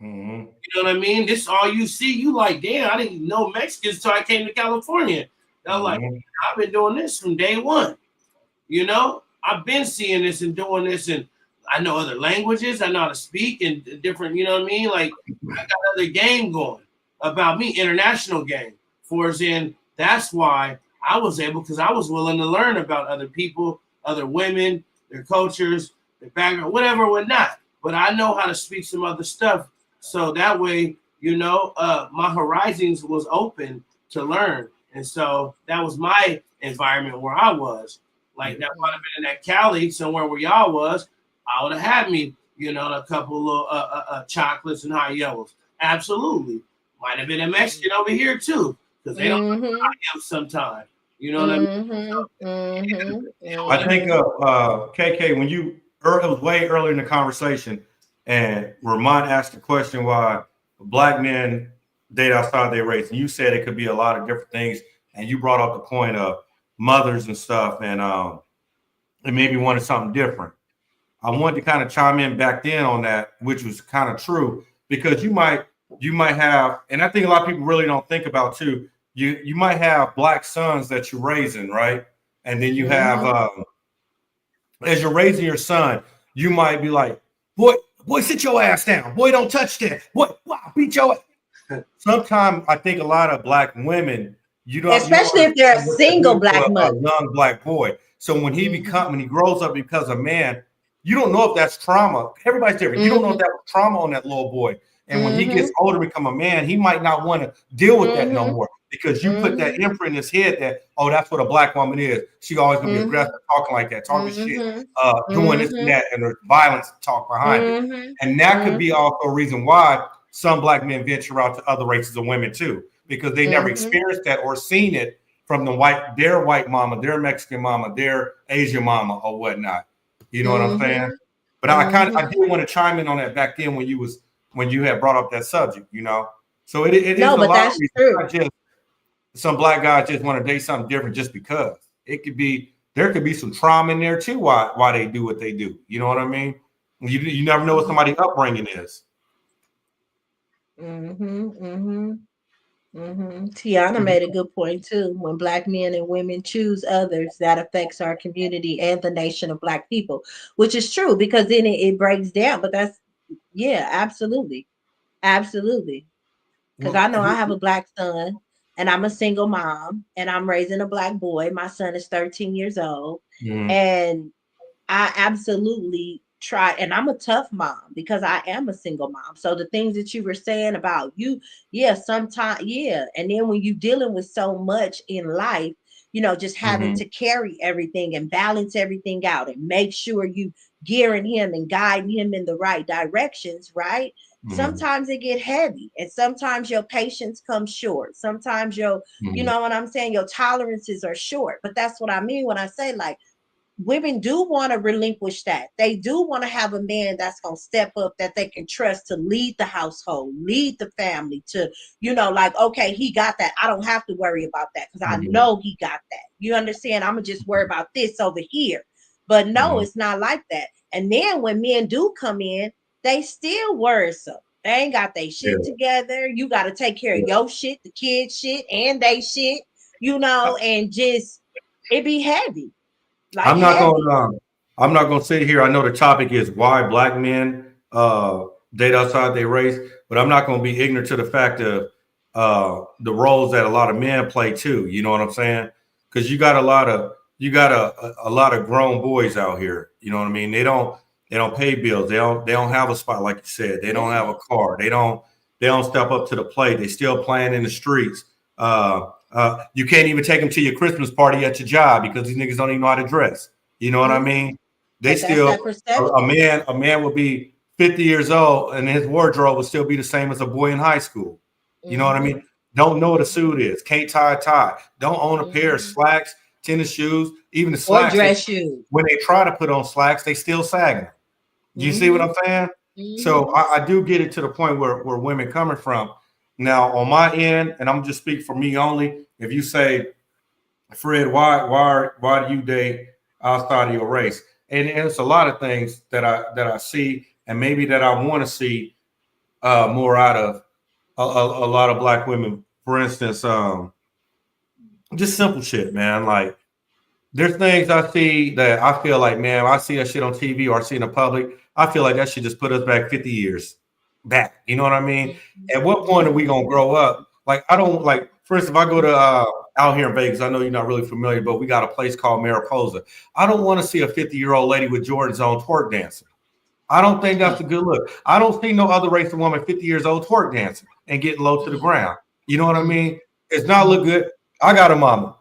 D: Mm-hmm.
C: You know what I mean? This is all you see. You like, damn, I didn't know Mexicans until I came to California. I'm like, I've been doing this from day one. You know, I've been seeing this and doing this, and I know other languages. I know how to speak and different, you know what I mean? Like, I got other game going about me, international game. For as in, that's why I was able, because I was willing to learn about other people, other women, their cultures, their background, whatever, whatnot. But I know how to speak some other stuff. So that way, you know, my horizons was open to learn. And so that was my environment where I was. Like, that might have been in that Cali, somewhere where y'all was, I would have had me, you know, a couple little chocolates and high yellows. Absolutely. Might have been a Mexican over here too, because they don't know I am sometimes. You know what I mean?
D: I think KK, when it was way earlier in the conversation, and Ramon asked the question why black men date outside their race, and you said it could be a lot of different things, and you brought up the point of mothers and stuff, and maybe wanted something different. I wanted to kind of chime in back then on that, which was kind of true, because you might have, and I think a lot of people really don't think about too. You might have black sons that you're raising, right? And then you have as you're raising your son, you might be like, boy, sit your ass down. Boy, don't touch that. Boy, I'll beat your ass. Sometimes I think a lot of black women,
E: especially if they're a single black mother,
D: a young black boy. So when he grows up because of man, you don't know if that's trauma. Everybody's different. You don't know if that was trauma on that little boy. And when he gets older, become a man, he might not want to deal with that no more, because you put that imprint in his head that, oh, that's what a black woman is. She always gonna be aggressive, talking like that, talking shit, doing this and that, and there's violence talk behind it. And that could be also a reason why some black men venture out to other races of women too, because they never experienced that or seen it from their white mama, their Mexican mama, their Asian mama, or whatnot. You know what I'm saying? But I did want to chime in on that back then when you had brought up that subject, you know. So it is a lot of reasons. Not just some black guys just want to date something different just because. There could be some trauma in there too why they do what they do. You know what I mean? You never know what somebody's upbringing is.
E: Tiana made a good point too. When Black men and women choose others, that affects our community and the nation of Black people, which is true because then it breaks down. But that's, yeah, absolutely. Absolutely. Because
B: Well,
E: I know I have a Black son and I'm a single mom and I'm raising a Black boy. My son is 13 years old.
D: Mhm.
E: And I absolutely try, and I'm a tough mom because I am a single mom. So the things that you were saying about you, yeah, sometimes, yeah. And then when you dealing with so much in life, just having
D: Mhm.
E: to carry everything and balance everything out and make sure you gearing him and guiding him in the right directions, right?
D: Mhm.
E: Sometimes it get heavy and sometimes your patience comes short. Sometimes you
D: Mhm.
E: know what I'm saying? Your tolerances are short. But that's what I mean when I say like women do want to relinquish that. They do want to have a man that's going to step up that they can trust to lead the household, lead the family to, like, okay, he got that. I don't have to worry about that because I
D: Mhm.
E: know he got that. You understand? I'm going to just worry about this over here. But no,
D: Mhm.
E: it's not like that. And then when men do come in, they still worrisome. They ain't got their
D: Yeah.
E: shit together. You got to take care of
D: Yeah.
E: your shit, the kids' shit, and they shit, and just it be heavy, like
D: I'm not going.
E: heavy.
D: I'm not going to sit here. I know the topic is why Black men date outside their race, but I'm not going to be ignorant to the fact of the roles that a lot of men play too. You know what I'm saying? Because you got a lot of grown boys out here. You know what I mean? They don't pay bills. They don't have a spot like you said. They don't have
E: Yeah.
D: a car. They don't step up to the plate. They still playing in the streets. You can't even take them to your Christmas party at your job because these niggas don't even know how to dress. You know what I
E: Mhm.
D: mean? They
E: But that's
D: still
E: that
D: a
E: perception.
D: man will be 50 years old and his wardrobe will still be the same as a boy in high school. You know what I
E: Mhm.
D: mean? Don't know what a suit is. Can't tie a tie. Don't own a pair of
E: Mhm.
D: slacks, tennis shoes, even the
E: Or
D: slacks.
E: dress shoes.
D: When they try to put on slacks, they still sagging. You see what
E: Mhm.
D: I'm saying? So
E: Mhm.
D: I do get it to the point where women coming from. Now on my end, and I'm just speak for me only. If you say, Fred, why do you date outside of your race? And it's a lot of things that I see, and maybe that I want to see more out of a lot of Black women. For instance, just simple shit, man. Like there's things I see that I feel like, man, I see that shit on TV or I see in the public. I feel like that should just put us back 50 years back. You know what I mean? At what point are we
E: Mhm.
D: gonna grow up? Like I don't like. For instance, if I go to out here in Vegas, I know you're not really familiar, but we got a place called Mariposa. I don't want to see a 50-year-old lady with Jordans on twerk dancing. I don't think that's a good look. I don't see no other race of woman 50 years old twerk dancing and getting low to the ground. You know what I
E: Mhm.
D: mean? It's not look good. I got a mama.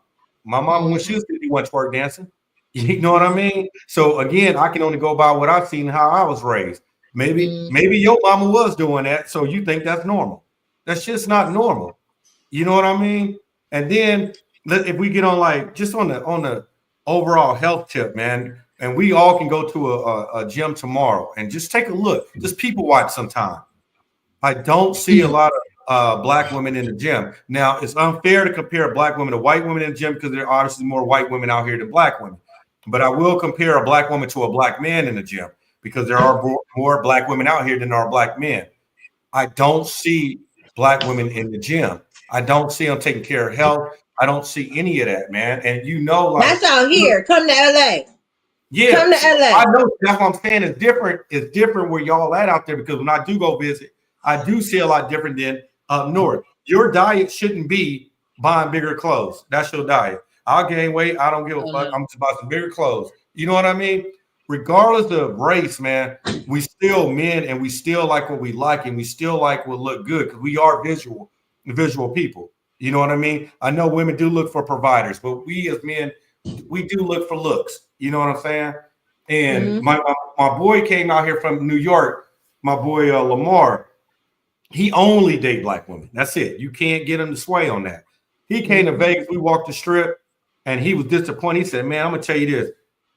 D: My mama, when she
E: Mhm.
D: was 50, went twerk dancing. You know what I
E: Mhm.
D: mean? So again, I can only go by what I've seen, how I was raised. Maybe
E: Mhm.
D: your mama was doing that, so you think that's normal. That's just not normal. You know what I mean? And then if we get on like just on the overall health tip, man, and we all can go to a gym tomorrow and just take a look, just people watch sometime. I don't see a lot of Black women in the gym. Now, it's unfair to compare Black women to white women in the gym because there are obviously more white women out here than Black women. But I will compare a Black woman to a Black man in the gym because there are more Black women out here than there are Black men. I don't see Black women in the gym. I don't see them taking care of health. I don't see any of that, man. And like,
E: That's out here. Come to LA.
D: yeah,
E: Come to
D: so I
E: LA.
D: know that's what I'm saying. It's different. It's different where y'all at out there because when I do go visit, I do see a lot different than up north. Your diet shouldn't be buying bigger clothes. That's your diet. I'll gain weight. I don't give a fuck. I'm just about some bigger clothes. You know what I mean? Regardless of race, man, we still men and we still like what we like and we still like what look good because we are visual people. You know what I mean? I know women do look for providers, but we as men we do look for looks. You know what I'm saying? And
E: Mhm.
D: my boy came out here from New York. My boy Lamar, he only date Black women. That's it. You can't get him to sway on that. He came to
E: Mhm.
D: Vegas. We walked the strip, and he was disappointed. He said, "Man, I'm gonna tell you this.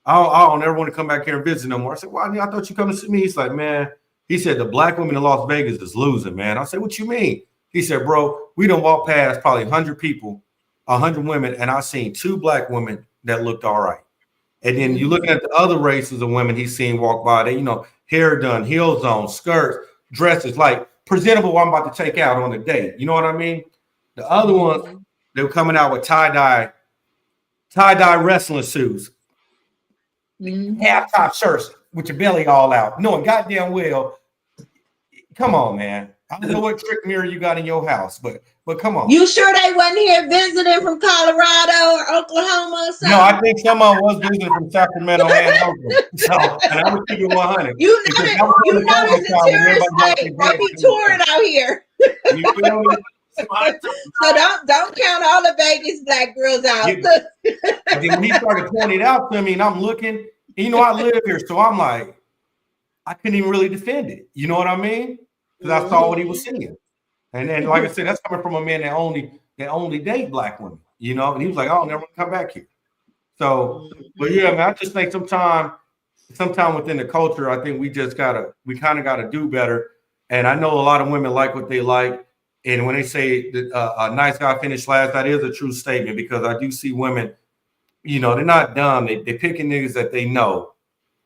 D: I don't ever want to come back here and visit no more." I said, "Why? I thought you come to see me." He's like, "Man," he said, "the Black women in Las Vegas is losing, man." I said, "What you mean?" He said, "Bro, we don't walk past probably 100 people, 100 women, and I seen 2 Black women that looked all right." And then you
E: Mhm.
D: looking at the other races of women he's seen walk by, they, hair done, heels on, skirts, dresses, like presentable what I'm about to take out on a date. You know what I mean? The other ones, they were coming out with tie-dye wrestling suits, half top shirts with your belly all out, knowing goddamn well. Come on, man. I don't know what trick mirror you got in your house, but come on.
E: You sure they wasn't here visiting from Colorado or Oklahoma or something?
D: No, I think someone was visiting from Sacramento and Oakland. So, and I was keeping 100.
E: You know the tourist state. They be touring out here.
D: You feel me?
E: So don't count all the Vegas black girls out.
D: And then when he started pointing it out to me, and I'm looking, you know, I live here, so I'm like, I couldn't even really defend it. You know what I mean? Because I saw what he was saying. And then, like I said, that's coming from a man that only date black women, you know, and he was like, I'll never come back here. So, but yeah, man, I just think sometime within the culture, I think we kind of gotta do better. And I know a lot of women like what they like. And when they say that a nice guy finished last, that is a true statement, because I do see women, you know, they're not dumb. They're picking niggas that they know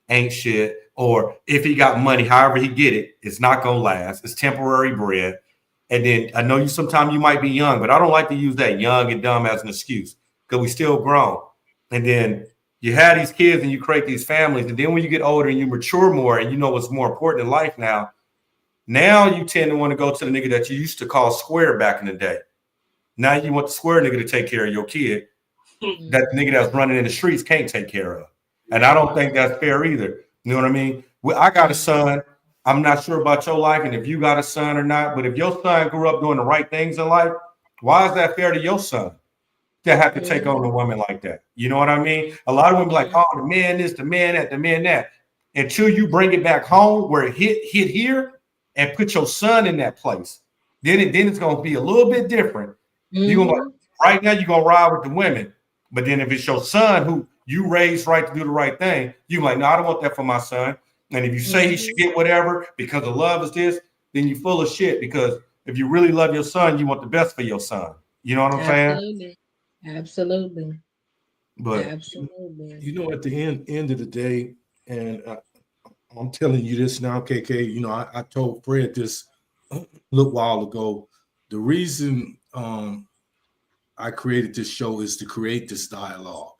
D: ain't shit. Or if he got money, however he get it, it's not gonna last. It's temporary bread. And then I know sometimes you might be young, but I don't like to use that young and dumb as an excuse, because we still grown. And then you have these kids and you create these families. And then when you get older and you mature more and you know what's more important in life now you tend to want to go to the nigga that you used to call square back in the day. Now you want the square nigga to take care of your kid that the nigga that's running in the streets can't take care of. And I don't think that's fair either. You know what I mean? Well, I got a son. I'm not sure about your life and if you got a son or not, but if your son grew up doing the right things in life, why is that fair to your son to have to take on a woman like that? You know what I mean? A lot of women be like, oh, the man this, the man that, the man that. Until you bring it back home where it hit here and put your son in that place, then it's going to be a little bit different. You're gonna, right now, you're going to ride with the women. But then if it's your son who you raised right to do the right thing, you like, no, I don't want that for my son. And if you say he should get whatever because of love is this, then you're full of shit. Because if you really love your son, you want the best for your son. You know what I'm saying?
E: Absolutely.
D: But
E: absolutely.
B: You know, at the end of the day, and I'm telling you this now, KK, you know, I told Fred this a little while ago. The reason I created this show is to create this dialogue,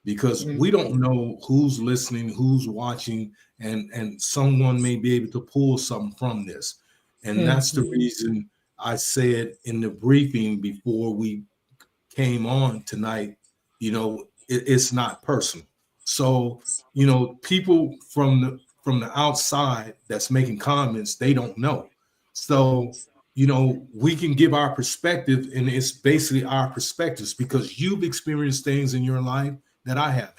B: because we don't know who's listening, who's watching, and someone may be able to pull something from this. And that's the reason I said in the briefing before we came on tonight, you know, it's not personal. So, you know, people from the outside that's making comments, they don't know. So, you know, we can give our perspective, and it's basically our perspectives, because you've experienced things in your life that I haven't,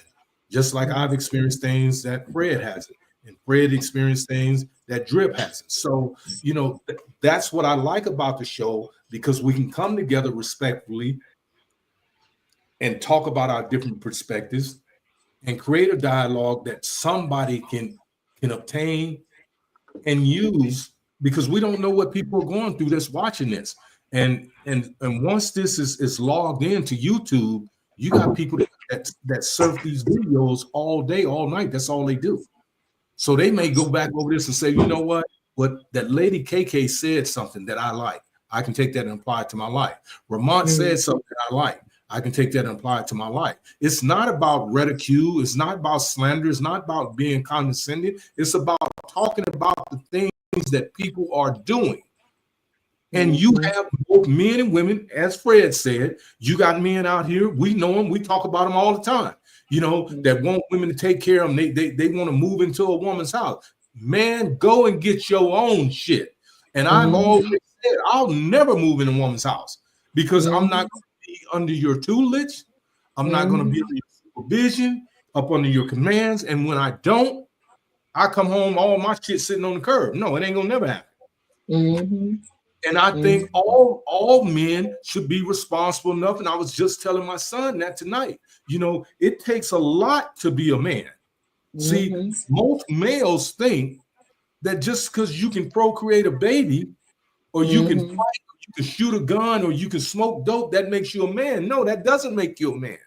B: just like I've experienced things that Fred hasn't, and Fred experienced things that Drip hasn't. So, you know, that's what I like about the show, because we can come together respectfully and talk about our different perspectives and create a dialogue that somebody can obtain and use, because we don't know what people are going through that's watching this. And once this is logged into YouTube, you got people that surf these videos all day, all night. That's all they do. So they may go back over this and say, you know what that lady KK said something that I like. I can take that and apply it to my life. Ramont said something that I like. I can take that and apply it to my life. It's not about ridicule. It's not about slander. It's not about being condescending. It's about talking about the things that people are doing. And you have both men and women, as Fred said. You got men out here. We know them. We talk about them all the time. You know, that want women to take care of them. They want to move into a woman's house. Man, go and get your own shit. And I've always said, I'll never move in a woman's house, because I'm not going to be under your tutelage. I'm not going to be under your supervision, up under your commands. And when I don't, I come home, all my shit sitting on the curb. No, it ain't going to never happen. And I think all men should be responsible enough. And I was just telling my son that tonight. You know, it takes a lot to be a man. See, most males think that just because you can procreate a baby, or you can fight, or you can shoot a gun, or you can smoke dope, that makes you a man. No, that doesn't make you a man.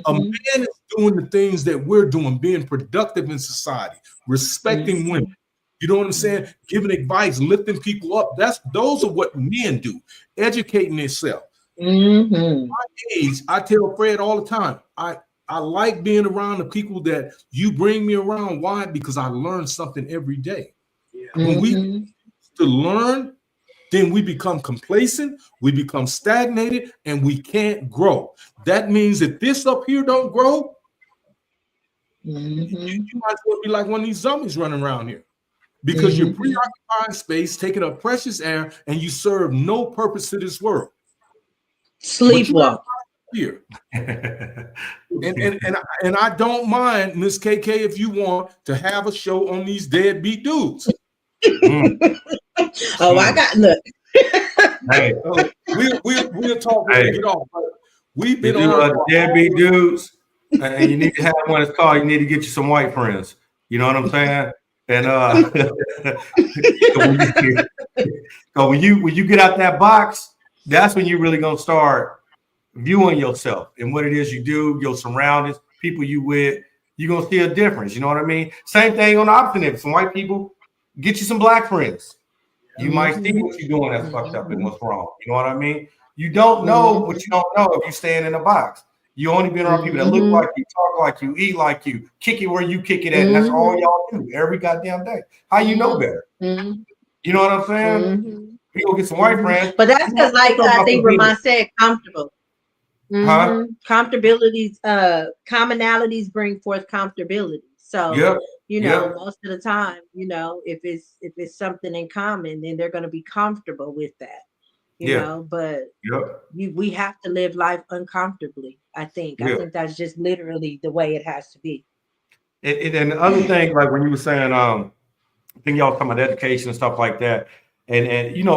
B: A man is doing the things that we're doing, being productive in society, respecting women, You know what I'm saying? Giving advice, lifting people up. Those are what men do, educating themselves.
E: Mm-hmm.
B: My age, I tell Fred all the time, I like being around the people that you bring me around. Why? Because I learn something every day.
C: Yeah.
B: When we
E: Mm-hmm.
B: to learn, then we become complacent, we become stagnated, and we can't grow. That means that this up here don't grow,
E: Mm-hmm.
B: you might as well be like one of these zombies running around here because you're
E: Mm-hmm.
B: preoccupying space, taking up precious air, and you serve no purpose to this world. But you're
E: Sleepwalk.
B: here. And I don't mind, Miss KK, if you want to have a show on these deadbeat dudes.
E: Oh, I got look.
D: Hey,
B: We'll talk when we
D: hey,
B: get off. But we've
D: you
B: been
D: do
B: on
D: the
B: for
D: deadbeat dudes, and you need to have one that's called. You need to get you some white friends. You know what I'm saying? And so when you get out that box, that's when you're really gonna start viewing yourself and what it is you do, your surroundings, people you with. You're gonna see a difference. You know what I mean? Same thing on the opposite end. Some white people, get you some black friends. You might see
E: Mm-hmm.
D: what you're doing that's fucked up and
E: Mm-hmm.
D: what's wrong. You know what I mean? You don't know what you don't know if you stand in a box. You only been around people that look
E: Mm-hmm.
D: like you, talk like you, eat like you, kick it where you kick it at, and that's all
E: Mm-hmm.
D: y'all do every goddamn day. How you know better?
E: Mm-hmm.
D: You know what I'm saying?
E: Mm-hmm.
D: We go get some white
E: Mm-hmm.
D: friends.
E: But that's
D: You
E: because, like
D: talk
E: I
D: about
E: think
D: some business.
E: Ramon said, comfortable.
D: Huh?
E: Mm-hmm. Comfortabilities, commonalities bring forth comfortability. So,
D: Yep. Yep.
E: most of the time, if it's something in common, then they're going to be comfortable with that.
D: Yeah.
E: But
D: Yep.
E: we have to live life uncomfortably. I
D: Yeah.
E: think that's just literally the way it has to be.
D: And the other thing, like when you were saying, I think y'all talking about education and stuff like that. And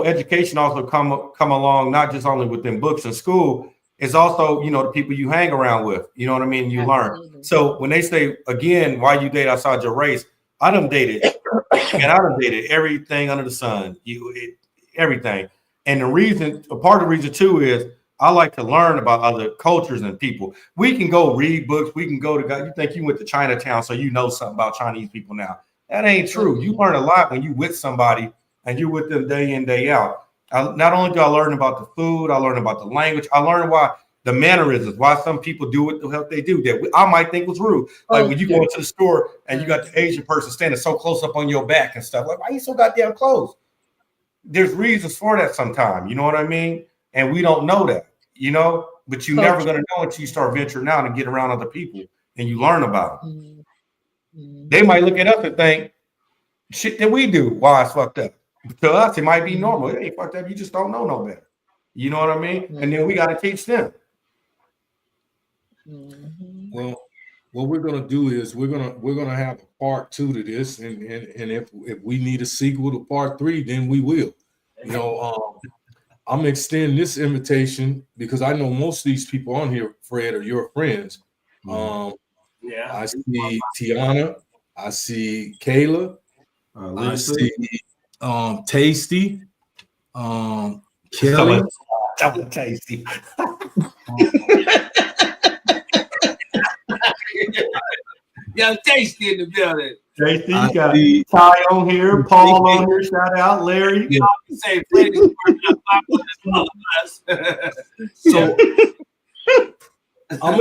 D: education also come along not just only within books and school, it's also, the people you hang around with. You know what I mean? You learn.
E: Absolutely.
D: So when they say again, why you date outside your race, I done dated, and I done dated everything under the sun. Everything. And a part of the reason too is I like to learn about other cultures and people. We can go read books, we can go to God. You think you went to Chinatown, so you know something about Chinese people now. That ain't true. You learn a lot when you with somebody and you with them day in, day out. Not only do I learn about the food, I learn about the language. I learn why the mannerisms, why some people do what the hell they do that I might think was rude. Like when you go into the store and you got the Asian person standing so close up on your back and stuff. Like, why you so goddamn close? There's reasons for that sometimes. You know what I mean? And we don't know that, but you're never going to know until you start venturing out and get around other people and you learn about them.
E: Mm-hmm.
D: They might look at us and think, shit that we do, why it's fucked up. To us, it might be normal. It ain't fucked up. You just don't know no better. You know what I mean? And then we got to teach them.
E: Mm-hmm.
B: Well, what we're gonna do is we're gonna have a part 2 to this, and if we need a sequel to part 3, then we will. I'm gonna extend this invitation because I know most of these people on here, Fred, are your friends.
C: Yeah.
B: I see Tiana, I see Kayla, I see Tasty, Kelly.
D: That was tasty.
C: Yeah, Tasty in the building.
D: Tasty, you got Ty on here, Paul on here, shout out, Larry.
C: Yeah. Say Freddie.
B: So I'm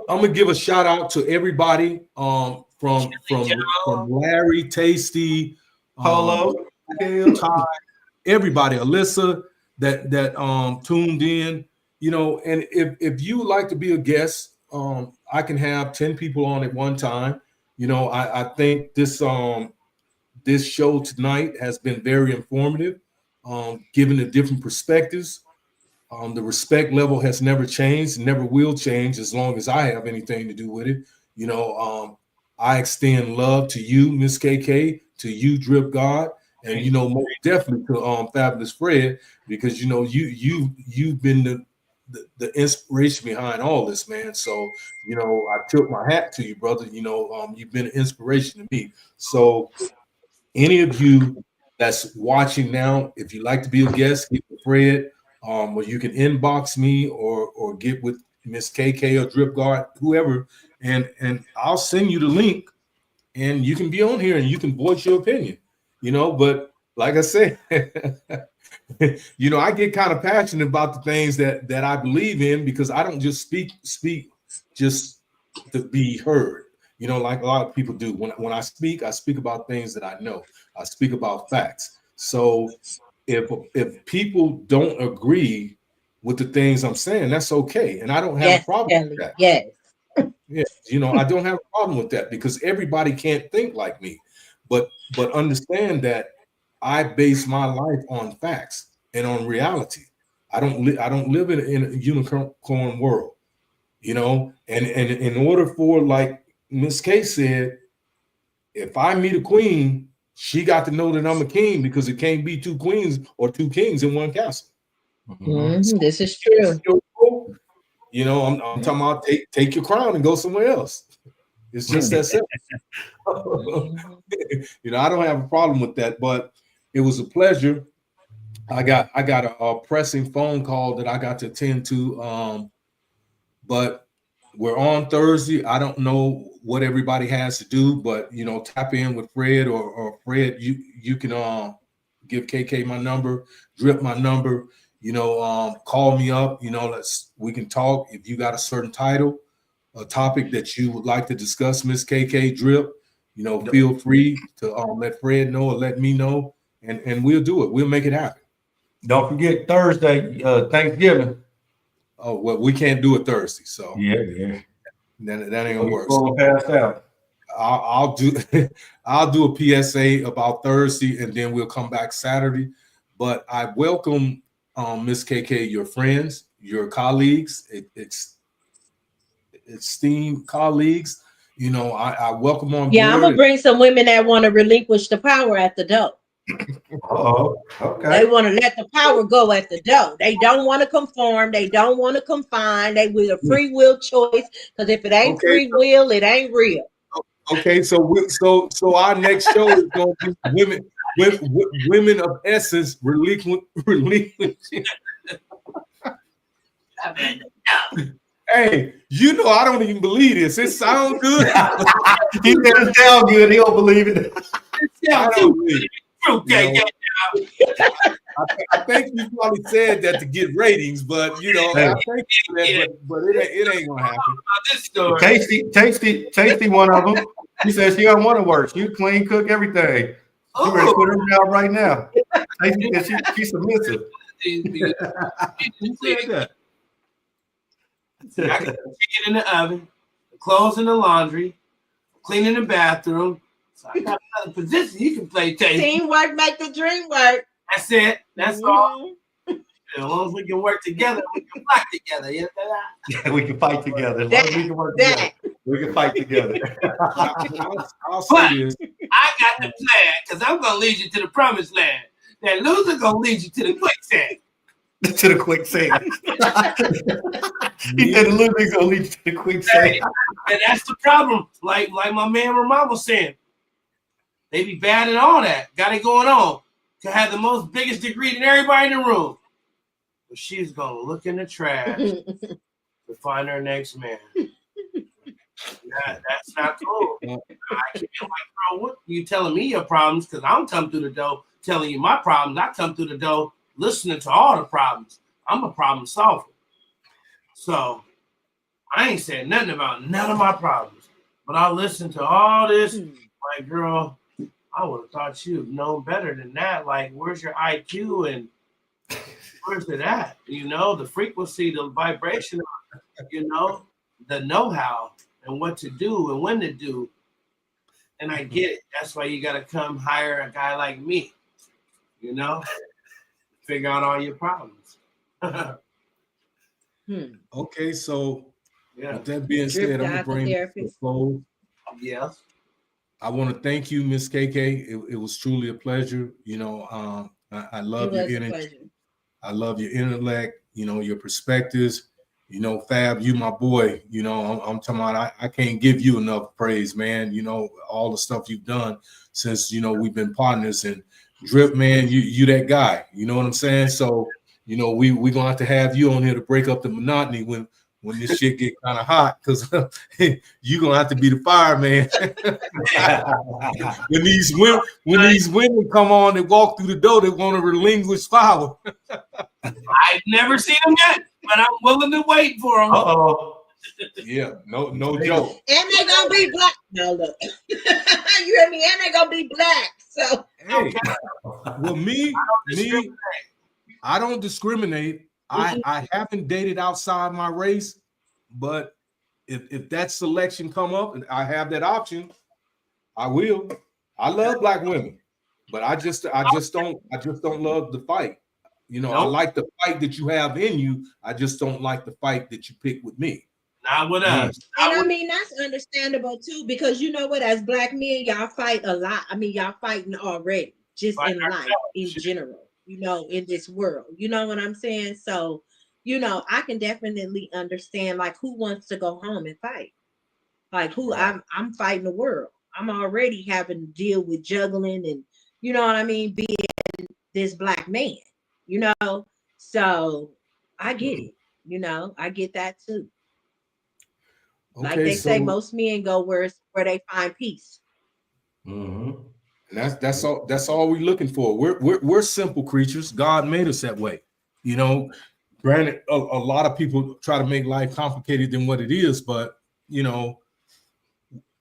B: gonna give a shout out to everybody from Larry, Tasty,
D: Polo,
B: Ty, everybody, Alyssa that tuned in, and if you would like to be a guest, I can have 10 people on at one time. I think this show tonight has been very informative, given the different perspectives. The respect level has never changed, never will change as long as I have anything to do with it. I extend love to you, Miss KK, to you, Drip God, and most definitely to Fabulous Fred, because you've been the inspiration behind all this, man. So I tilt my hat to you, brother. You've been an inspiration to me. So any of you that's watching now, if you'd like to be a guest, get with Fred, or you can inbox me or get with Miss KK or Drip Guard, whoever, and I'll send you the link, and you can be on here and you can voice your opinion. But like I said, I get kind of passionate about the things that I believe in, because I don't just speak just to be heard, like a lot of people do. When I speak about things that I know. I speak about facts. So if people don't agree with the things I'm saying, that's okay. And I don't have a
E: Yes,
B: problem with
E: Kelly.
B: that.
E: Yes.
B: Yeah, I don't have a problem with that, because everybody can't think like me. But understand that I base my life on facts and on reality. I don't live in a unicorn world, and in order for, like Miss K said, if I meet a queen, she got to know that I'm a king, because it can't be two queens or two kings in one castle. So,
E: This is true.
B: I'm talking about take your crown and go somewhere else. It's just that simple. I don't have a problem with that, but it was a pleasure. I got a pressing phone call that I got to attend to. But we're on Thursday. I don't know what everybody has to do, but tap in with Fred, or Fred, you can give KK my number, Drip my number, call me up, we can talk. If you got a certain title, a topic that you would like to discuss, Miss KK, Drip, feel free to let Fred know or let me know, and we'll do it. We'll make it happen.
D: Don't forget Thursday, Thanksgiving.
B: Oh, well, we can't do it Thursday, so
D: Yeah.
B: that ain't gonna work.
D: So passed out.
B: I'll do I'll do a PSA about Thursday, and then we'll come back Saturday. But I welcome Miss KK, your friends, your colleagues, esteemed colleagues. I welcome on
E: Yeah, I'm
B: board.
E: gonna bring some women that want to relinquish the power at the door.
D: Oh, okay.
E: They want to let the power go at the door. They don't want to conform. They don't want to confine. They with a free will choice. Because if it ain't free will, it ain't real.
B: Okay, so our next show is going to be women of essence relinquishing. Hey, I don't even believe this. It sounds good.
D: He said it sounds good. He don't believe it.
B: I don't believe it. I think you probably said that to get ratings, but I think that, but it ain't gonna happen.
D: Tasty, one of them. She said she don't want to work. She clean, cook, everything. She ready to quit her job right now. Tasty said she's submissive.
B: Who said that?
C: I got chicken in the oven, clothes in the laundry, cleaning the bathroom. So I got another position you can play.
E: Teamwork make the dream work.
C: That's it. That's all. As long as we can work together, we can fight together.
D: Yeah, we can fight together. As long as we can work together, we can fight together.
B: I'll say this.
C: I got the plan, because I'm gonna lead you to the promised land. That loser gonna lead you to the quicksand.
D: To the quicksand. He said the loser's gonna lead you to the quicksand.
C: And that's the problem. Like my man Ramon was saying, they be bad at all that. Got it going on. To have the most biggest degree than everybody in the room. But she's gonna look in the trash to find her next man. That's not cool. I can't like, bro, what you telling me your problems? Because I don't come through the door telling you my problems. I come through the door listening to all the problems. I'm a problem solver. So I ain't saying nothing about none of my problems. But I listen to all this. Like, girl, I would have thought you'd known better than that. Like, where's your IQ and where's it at? The frequency, the vibration, the know-how and what to do and when to do. And I get it. That's why you got to come hire a guy like me, figure out all your problems.
B: Okay, so with that being said, I'm going to bring it to a close.
C: Yes.
B: I want to thank you, Miss KK. It was truly a pleasure. I love your energy. I love your intellect, your perspectives. Fab, you my boy. I'm talking about I can't give you enough praise, man. All the stuff you've done since we've been partners. And Drip, man, you that guy. You know what I'm saying? So, we're gonna have to have you on here to break up the monotony when when this shit get kind of hot, because you're gonna have to be the fireman. when these women come on and walk through the door, they want to relinquish power.
C: I've never seen them yet, but I'm willing to wait for them.
B: Yeah, no joke.
E: And they gonna be black. No, look. You hear me? And they gonna be black. So
B: Hey, well, I don't discriminate. I haven't dated outside my race, but if that selection come up and I have that option, I will. I love black women, but I just don't love the fight. You know, I like the fight that you have in you. I just don't like the fight that you pick with me.
C: Not with us.
E: And I mean, that's understandable too, because you know what, as black men, y'all fight a lot. I mean, y'all fighting already, just in life, in general, you know, in this world. You know what I'm saying? So, you know, I can definitely understand like who wants to go home and fight. Like who I'm fighting the world. I'm already having to deal with juggling and you know what I mean, being this black man, you know. So I get it, you know, I get that too.
B: Okay,
E: like they say, most men go where they find peace.
B: And that's all we're looking for. We're simple creatures. God made us that way. You know, granted, a lot of people try to make life complicated than what it is, but you know,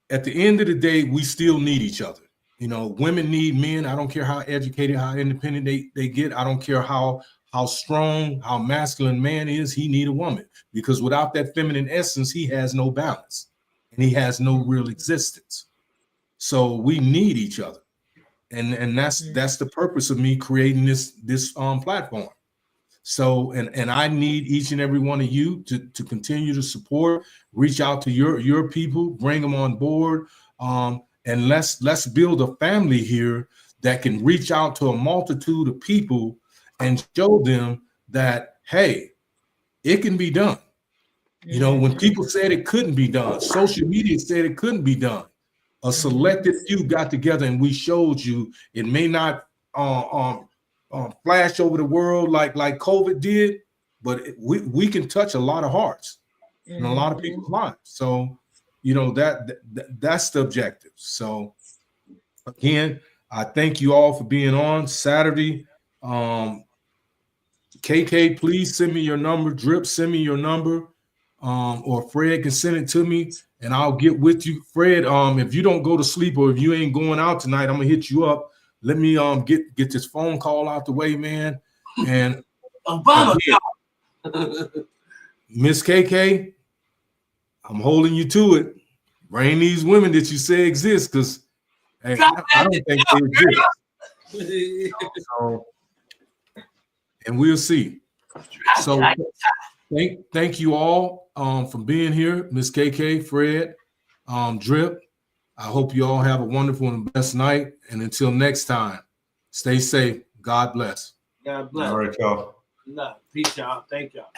B: at the end of the day, we still need each other. You know, women need men. I don't care how educated, how independent they get. I don't care how strong, how masculine man is. He need a woman, because without that feminine essence, he has no balance and he has no real existence. So we need each other, and that's the purpose of me creating this platform. So and I need each and every one of you to continue to support, reach out to your people, bring them on board, and let's build a family here that can reach out to a multitude of people and show them that, hey, it can be done. You know, when people said it couldn't be done, social media said it couldn't be done. A selected few got together and we showed you it may not flash over the world like COVID did, but we can touch a lot of hearts and a lot of people's lives. So, you know, that's the objective. So again, I thank you all for being on Saturday. KK, please send me your number. Drip, send me your number. Or Fred can send it to me and I'll get with you. Fred, if you don't go to sleep or if you ain't going out tonight, I'm gonna hit you up. Let me get this phone call out the way, man. And
C: Obama,
B: Miss KK, I'm holding you to it. Bring these women that you say exist, because hey, I don't think they exist. So, and we'll see. So thank you all for being here, Miss KK, Fred, Drip. I hope you all have a wonderful and blessed night. And until next time, stay safe. God bless.
C: God bless.
D: All right, y'all.
C: Peace, y'all. Thank y'all.